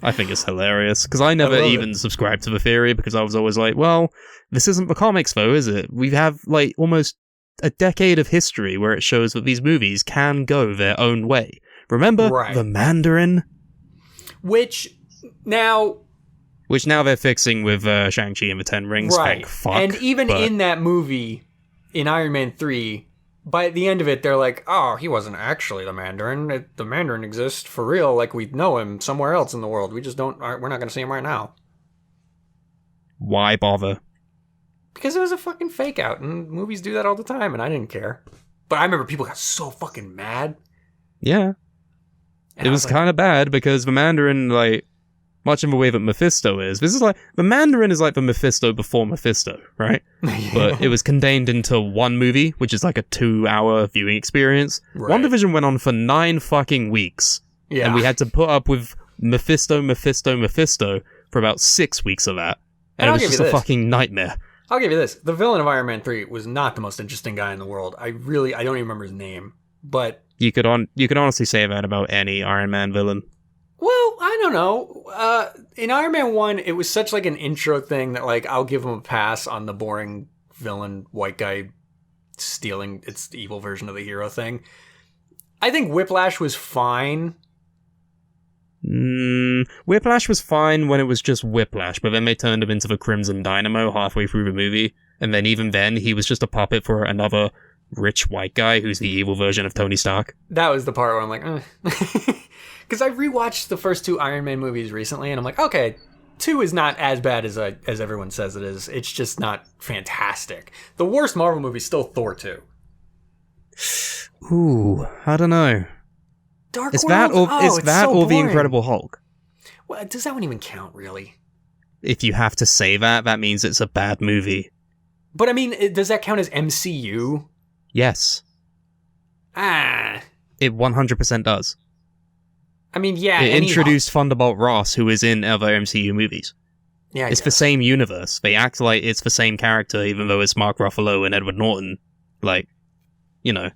I think it's hilarious, because I never even subscribed to the theory, because I was always like, well, this isn't the comics though, is it? We have, like, almost a decade of history where it shows that these movies can go their own way. Remember the Mandarin? Which now they're fixing with Shang-Chi and the Ten Rings. Right. And even in that movie, in Iron Man 3, by the end of it, they're like, oh, he wasn't actually the Mandarin. The Mandarin exists for real, like we know him somewhere else in the world. We just we're not going to see him right now. Why bother? Because it was a fucking fake out, and movies do that all the time, and I didn't care. But I remember people got so fucking mad. Yeah. And it was kind of bad, because the Mandarin, like, much in the way that Mephisto is. This is like, the Mandarin is like the Mephisto before Mephisto, right? But it was contained into one movie, which is like a 2-hour viewing experience. Right. WandaVision went on for 9 fucking weeks. Yeah. And we had to put up with Mephisto for about 6 weeks of that. And it was just a fucking nightmare. I'll give you this. The villain of Iron Man 3 was not the most interesting guy in the world. I don't even remember his name. But you could honestly say that about any Iron Man villain. Well, I don't know. In Iron Man 1, it was such like an intro thing that like I'll give him a pass on the boring villain white guy stealing it's the evil version of the hero thing. I think Whiplash was fine. Whiplash was fine when it was just Whiplash, but then they turned him into the Crimson Dynamo halfway through the movie, and then even then, he was just a puppet for another rich white guy who's the evil version of Tony Stark. That was the part where I'm like, because I rewatched the first 2 Iron Man movies recently, and I'm like, okay, 2 is not as bad as everyone says it is. It's just not fantastic. The worst Marvel movie is still Thor 2. Ooh, I don't know. Dark Is World? that or The Incredible Hulk? Well, does that one even count, really? If you have to say that, that means it's a bad movie. But I mean, does that count as MCU? Yes. It 100% does. I mean, yeah. It introduced Thunderbolt Ross, who is in other MCU movies. Yeah, it's the same universe. They act like it's the same character, even though it's Mark Ruffalo and Edward Norton. Like, you know,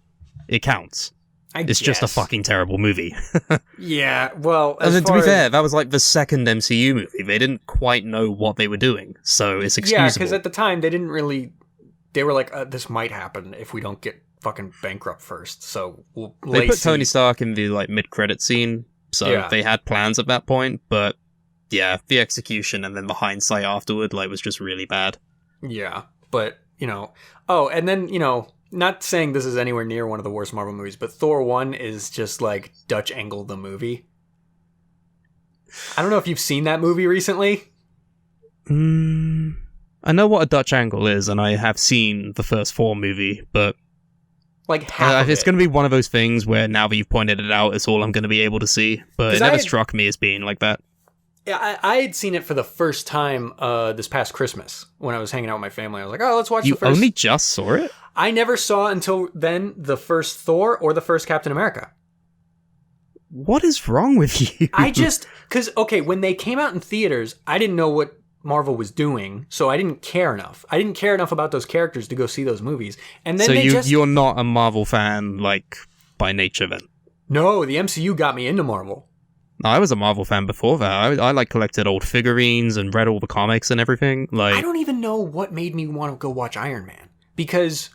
it counts. It's just a fucking terrible movie. Yeah, well, to be fair, that was like the second MCU movie. They didn't quite know what they were doing, so it's excusable. Yeah, because at the time, they didn't really... They were like, this might happen if we don't get fucking bankrupt first, so we'll They put Tony Stark in the like mid-credit scene, so they had plans at that point, but yeah, the execution and then the hindsight afterward like was just really bad. Yeah, but, you know... Oh, and then, you know... Not saying this is anywhere near one of the worst Marvel movies, but Thor 1 is just like Dutch Angle the movie. I don't know if you've seen that movie recently. I know what a Dutch Angle is, and I have seen the first Thor movie, but like half it's going to be one of those things where now that you've pointed it out, it's all I'm going to be able to see. But it never struck me as being like that. Yeah, I had seen it for the first time this past Christmas when I was hanging out with my family. I was like, oh, let's watch the first... You only just saw it? I never saw until then the first Thor or the first Captain America. What is wrong with you? Because, okay, when they came out in theaters, I didn't know what Marvel was doing, so I didn't care enough. I didn't care enough about those characters to go see those movies. And then you're not a Marvel fan, like, by nature then? No, the MCU got me into Marvel. I was a Marvel fan before that. I like collected old figurines and read all the comics and everything. Like, I don't even know what made me want to go watch Iron Man, because...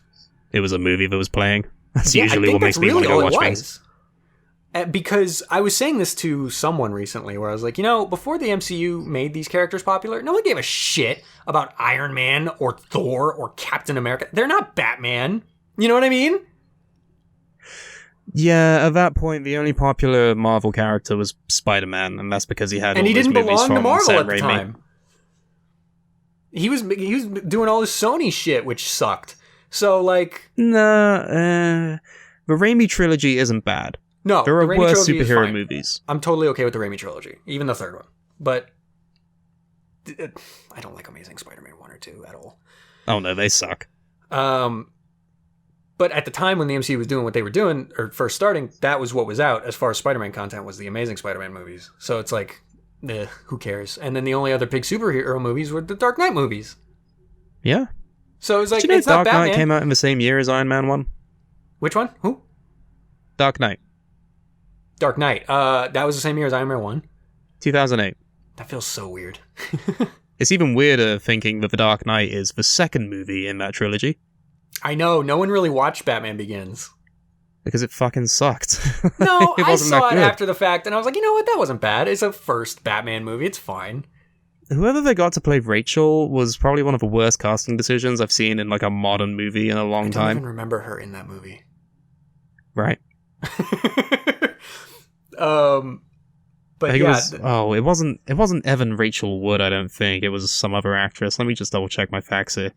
It was a movie that was playing. That's usually what makes me want to go watch things. Because I was saying this to someone recently where I was like, you know, before the MCU made these characters popular, no one gave a shit about Iron Man or Thor or Captain America. They're not Batman. You know what I mean? Yeah, at that point, the only popular Marvel character was Spider-Man, and that's because he had all those movies from Sam Raimi. And he didn't belong to Marvel at the time. He was doing all this Sony shit, which sucked. So, like... The Raimi trilogy isn't bad. No, there are worse superhero movies. I'm totally okay with the Raimi trilogy, even the third one. But I don't like Amazing Spider-Man 1 or 2 at all. Oh no, they suck. But at the time when the MCU was doing what they were doing, or first starting, that was what was out as far as Spider-Man content was the Amazing Spider-Man movies. So it's like, who cares? And then the only other big superhero movies were the Dark Knight movies. Yeah. So it was like, it's not Dark Batman. Knight came out in the same year as Iron Man 1. Which one? Who? Dark Knight. Dark Knight. That was the same year as Iron Man 1? 2008. That feels so weird. It's even weirder thinking that The Dark Knight is the second movie in that trilogy. I know. No one really watched Batman Begins. Because it fucking sucked. No, I saw it after the fact, and I was like, you know what? That wasn't bad. It's a first Batman movie. It's fine. Whoever they got to play Rachel was probably one of the worst casting decisions I've seen in like a modern movie in a long time. I don't even remember her in that movie. Right. But yeah, it wasn't Evan Rachel Wood, I don't think. It was some other actress. Let me just double check my facts here.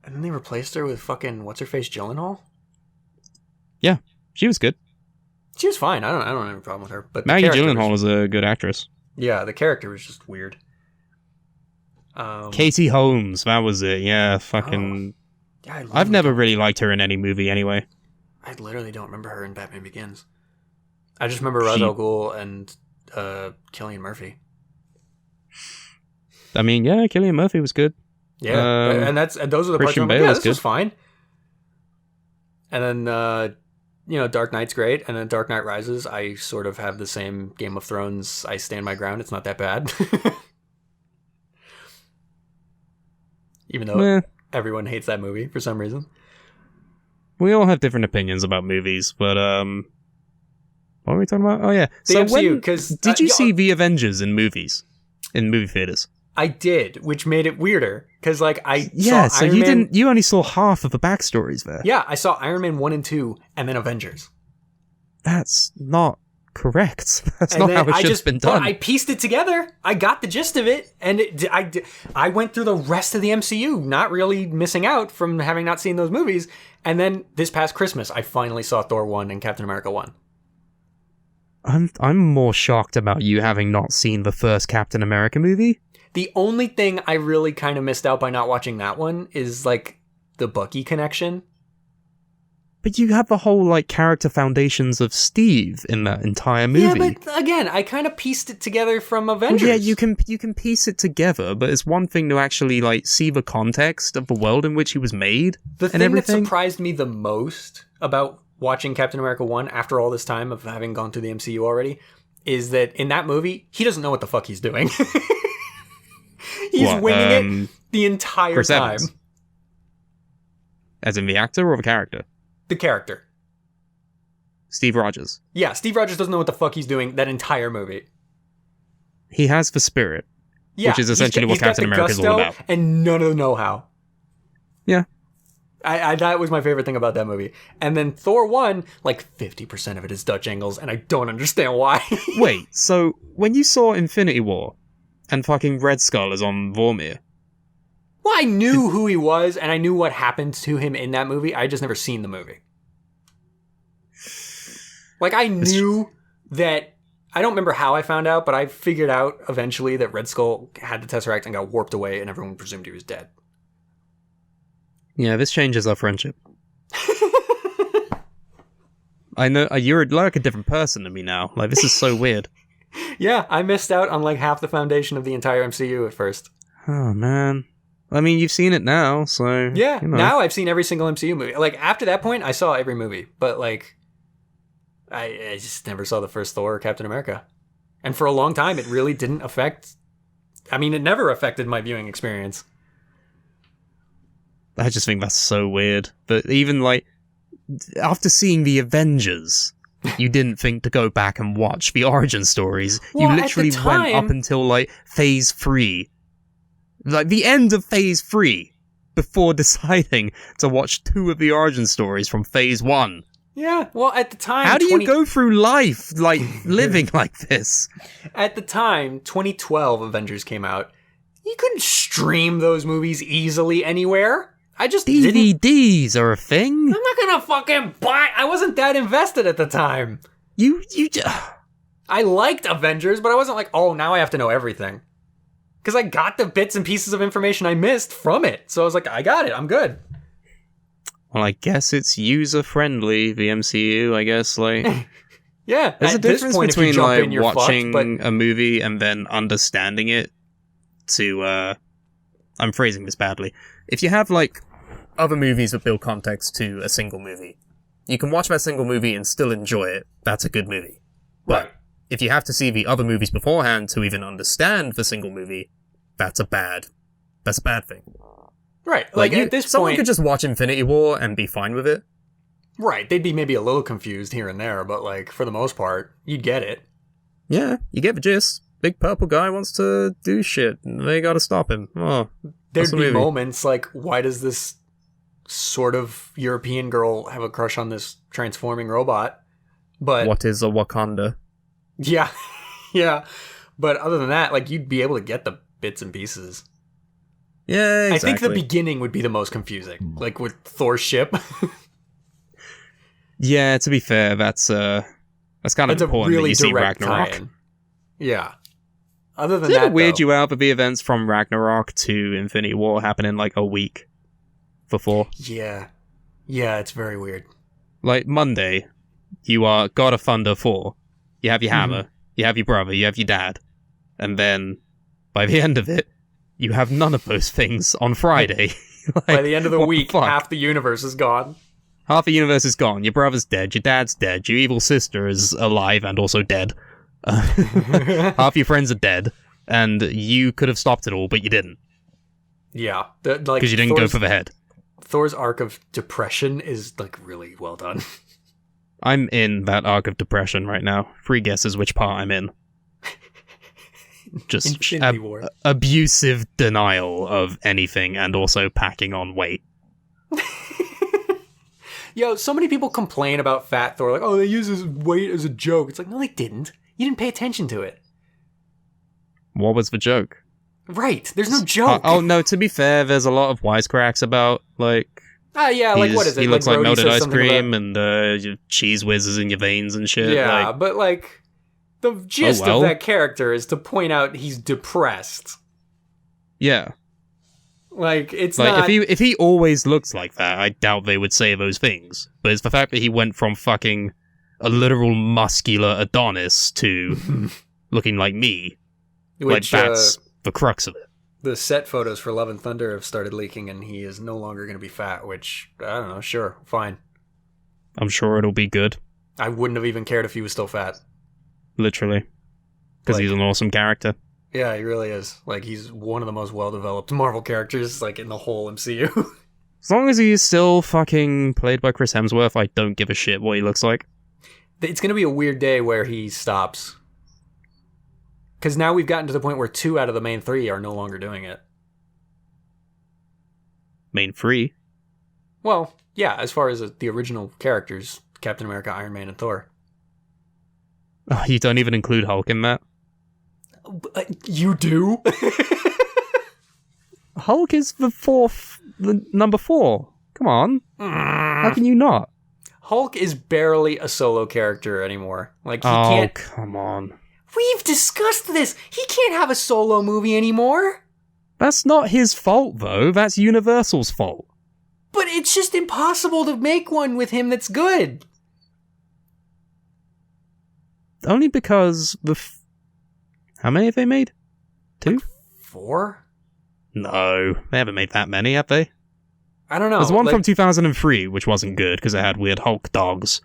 And then they replaced her with fucking what's her face Gyllenhaal? Yeah, she was good. She was fine. I don't have a problem with her. But Maggie Gyllenhaal was a good actress. Yeah, the character was just weird. Katie Holmes, that was it. Yeah, fucking. Yeah, I've never really liked her in any movie anyway. I literally don't remember her in Batman Begins. I just remember Ra's al Ghul and Cillian Murphy. I mean, yeah, Cillian Murphy was good. Yeah, and those are the Christian parts where I'm like, Bale this was fine. And then, Dark Knight's great, and then Dark Knight Rises, I sort of have the same Game of Thrones, I stand my ground, it's not that bad. Even though everyone hates that movie for some reason. We all have different opinions about movies, but, What are we talking about? Oh yeah, the MCU. Because did you see The Avengers in movies, in movie theaters? I did, which made it weirder. Because like so you didn't. You only saw half of the backstories there. Yeah, I saw Iron Man 1 and 2, and then Avengers. That's not correct. That's not how it should have been done. I pieced it together. I got the gist of it, and I went through the rest of the MCU, not really missing out from having not seen those movies. And then this past Christmas, I finally saw Thor 1 and Captain America 1. I'm more shocked about you having not seen the first Captain America movie. The only thing I really kind of missed out by not watching that one is like the Bucky connection. But you have the whole, like, character foundations of Steve in that entire movie. Yeah, but again, I kind of pieced it together from Avengers. Well, yeah, you can piece it together, but it's one thing to actually, like, see the context of the world in which he was made. The thing that surprised me the most about watching Captain America 1 after all this time of having gone through the MCU already is that in that movie, he doesn't know what the fuck he's doing. He's winging it the entire Chris time. Evans. As in the actor or the character? The character. Steve Rogers. Yeah, Steve Rogers doesn't know what the fuck he's doing that entire movie. He has the spirit, which is essentially what Captain America is all about. And none of the know-how. Yeah. I that was my favorite thing about that movie. And then Thor 1, like 50% of it is Dutch angles, and I don't understand why. Wait, so when you saw Infinity War and fucking Red Skull is on Vormir... Well, I knew who he was, and I knew what happened to him in that movie. I just never seen the movie. Like, I knew that... I don't remember how I found out, but I figured out eventually that Red Skull had the Tesseract and got warped away, and everyone presumed he was dead. Yeah, this changes our friendship. I know, you're like a different person to me now. Like, this is so weird. Yeah, I missed out on like half the foundation of the entire MCU at first. Oh, man. I mean, you've seen it now, so... Yeah, you know. Now I've seen every single MCU movie. Like, after that point, I saw every movie. But, like, I just never saw the first Thor or Captain America. And for a long time, it really didn't affect... I mean, it never affected my viewing experience. I just think that's so weird. But even, like, after seeing The Avengers... You didn't think to go back and watch the origin stories. Well, you literally went up until, like, Phase 3. Like, the end of Phase 3. Before deciding to watch 2 of the origin stories from Phase 1. Yeah, well, at the time... How do you go through life, like, living like this? At the time, 2012 Avengers came out. You couldn't stream those movies easily anywhere. I just DVDs are a thing. I'm not gonna fucking buy... I wasn't that invested at the time. I liked Avengers, but I wasn't like, oh, now I have to know everything. Because I got the bits and pieces of information I missed from it. So I was like, I got it. I'm good. Well, I guess it's user-friendly, the MCU, I guess, like... Yeah, there's a difference between, like, watching fucked, a movie and then understanding it to, I'm phrasing this badly. If you have, like, other movies that build context to a single movie, you can watch that single movie and still enjoy it. That's a good movie. But if you have to see the other movies beforehand to even understand the single movie, that's a bad thing. Right. Like at this point... Someone could just watch Infinity War and be fine with it. Right. They'd be maybe a little confused here and there, but, like, for the most part, you'd get it. Yeah, you get the gist. Big purple guy wants to do shit, and they gotta stop him. Oh, there'd be moments like, why does this sort of European girl have a crush on this transforming robot? But what is a Wakanda? Yeah, yeah. But other than that, like, you'd be able to get the bits and pieces. Yeah, exactly. I think the beginning would be the most confusing, like with Thor's ship. Yeah, to be fair, that's kind of important really that you see Ragnarok. Tie-in. Yeah. Other than Did that, it weird you out that the events from Ragnarok to Infinity War happen in like a week before? Yeah. Yeah, it's very weird. Like, Monday, you are God of Thunder 4. You have your hammer, you have your brother, you have your dad. And then, by the end of it, you have none of those things on Friday. Like, by the end of the week, half the universe is gone. Half the universe is gone. Your brother's dead, your dad's dead, your evil sister is alive and also dead. Half your friends are dead, and you could have stopped it all, but you didn't. Yeah. Because you didn't go for the head. Thor's arc of depression is, like, really well done. I'm in that arc of depression right now. 3 guesses which part I'm in. Just abusive denial of anything and also packing on weight. Yo, so many people complain about Fat Thor, like, oh, they use his weight as a joke. It's like, no, they didn't. You didn't pay attention to it. What was the joke? Right, there's no joke. Oh, no, to be fair, there's a lot of wisecracks about, like... yeah, like, what is it? He looks like melted ice cream about... and your cheese whizzes in your veins and shit. Yeah, like... but, like, the gist of that character is to point out he's depressed. Yeah. Like, it's like, not... If he always looks like that, I doubt they would say those things. But it's the fact that he went from fucking a literal muscular Adonis to looking like me. Which, like, that's the crux of it. The set photos for Love and Thunder have started leaking, and he is no longer going to be fat, which, I don't know, sure, fine. I'm sure it'll be good. I wouldn't have even cared if he was still fat. Literally. Because he's an awesome character. Yeah, he really is. Like, he's one of the most well-developed Marvel characters, like, in the whole MCU. As long as he's still fucking played by Chris Hemsworth, I don't give a shit what he looks like. It's going to be a weird day where he stops. Because now we've gotten to the point where 2 out of the main 3 are no longer doing it. Main 3? Well, yeah, as far as the original characters, Captain America, Iron Man, and Thor. Oh, you don't even include Hulk in that? You do? Hulk is the number 4. Come on. How can you not? Hulk is barely a solo character anymore. Like, he can't... Oh, come on. We've discussed this. He can't have a solo movie anymore. That's not his fault, though. That's Universal's fault. But it's just impossible to make one with him that's good. Only because how many have they made? 2? Like 4? No, they haven't made that many, have they? I don't know. There's one from 2003, which wasn't good because it had weird Hulk dogs.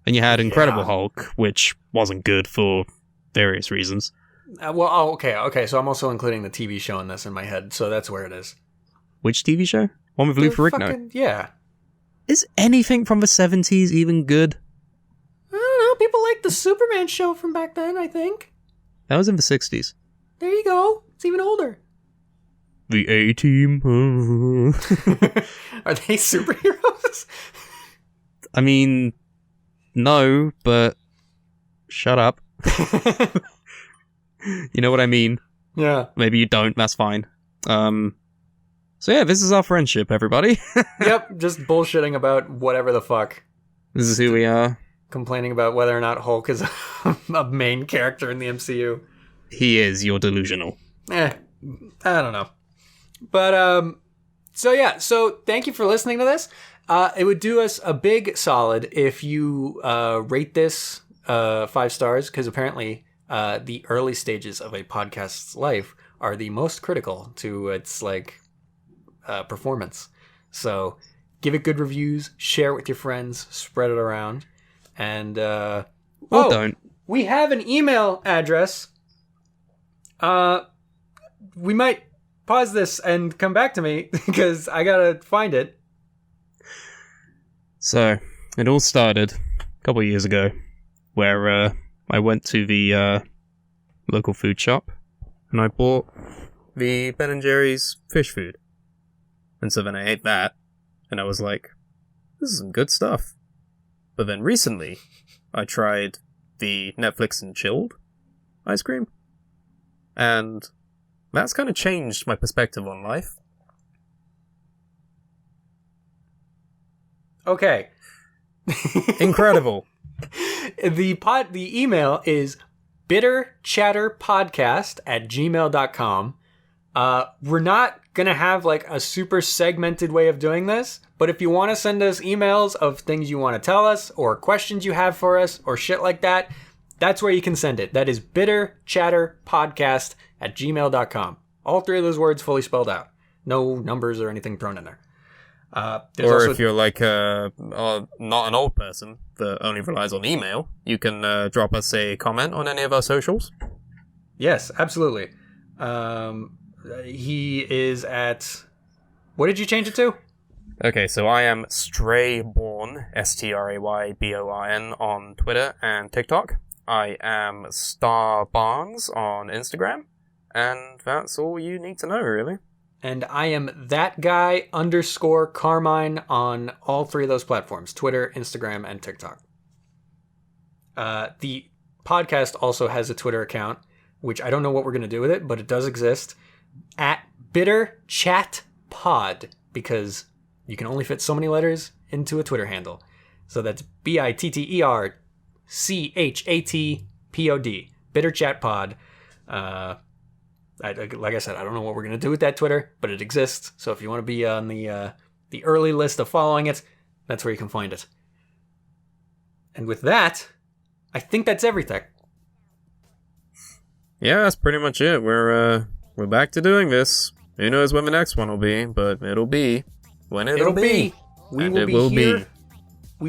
And you had Incredible Hulk, which wasn't good for various reasons. Okay, so I'm also including the TV show in this in my head, so that's where it is. Which TV show? One with Lou Ferrigno? Yeah. Is anything from the 70s even good? I don't know, people like the Superman show from back then, I think. That was in the 60s. There you go. It's even older. The A-Team. Are they superheroes? I mean, no, but shut up. You know what I mean? Yeah. Maybe you don't, that's fine. So yeah, this is our friendship, everybody. Yep, just bullshitting about whatever the fuck. This is who we are. Complaining about whether or not Hulk is a main character in the MCU. He is, you're delusional. I don't know. But, so thank you for listening to this. It would do us a big solid if you rate this 5 stars, because apparently the early stages of a podcast's life are the most critical to its, like, performance. So give it good reviews, share it with your friends, spread it around, and don't. We have an email address. We might pause this and come back to me because I gotta find it. So it all started a couple of years ago, where I went to the local food shop and I bought the Ben & Jerry's fish food. And so then I ate that, and I was like, this is some good stuff. But then recently, I tried the Netflix and chilled ice cream, and that's kind of changed my perspective on life. Okay. Incredible. The email is bitterchatterpodcast@gmail.com. We're not gonna have like a super segmented way of doing this, but if you want to send us emails of things you want to tell us or questions you have for us or shit like that, that's where you can send it. That is bitterchatterpodcast@gmail.com. All 3 of those words fully spelled out. No numbers or anything thrown in there. Or if you're like not an old person that only relies on email, you can drop us a comment on any of our socials. Yes, absolutely. He is at... What did you change it to? Okay, so I am Stray Boy Strayborn, Strayborn on Twitter and TikTok. I am Star Barnes on Instagram. And that's all you need to know, really. And I am that guy _Carmine on all 3 of those platforms, Twitter, Instagram, and TikTok. The podcast also has a Twitter account, which I don't know what we're going to do with it, but it does exist, at Bitter Chat Pod, because you can only fit so many letters into a Twitter handle. So that's BitterChatPod. Bitter Chat Pod. Like I said, I don't know what we're going to do with that Twitter, but it exists. So if you want to be on the early list of following it, that's where you can find it. And with that, I think that's everything. Yeah, that's pretty much it. We're back to doing this. Who knows when the next one will be, but it'll be when it'll be. We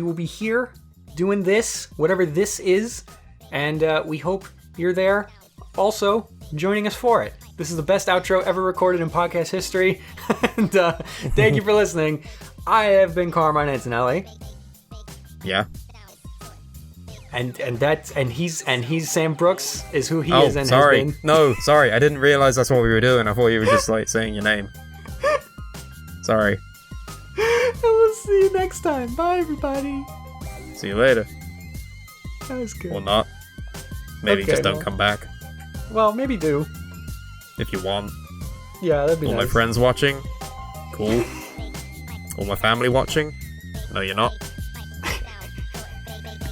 will be here doing this, whatever this is, and we hope you're there also joining us for it. This is the best outro ever recorded in podcast history. And thank you for listening. I have been Carmine Antonelli. Yeah. And he's Sam Brooks is who he is and sorry. has been. No, sorry. I didn't realize that's what we were doing. I thought you were just like saying your name. Sorry. And we'll see you next time. Bye, everybody. See you later. That was good. Or not. Maybe just don't come back. Well, maybe do. If you want. Yeah, that'd be All nice. my friends watching. Cool. All my family watching. No, you're not.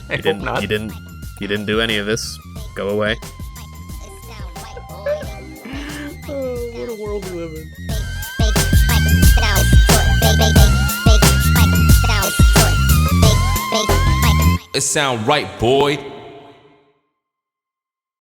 I hope not. You didn't do any of this. Go away. Oh, what a world we live in. It sound right, boy.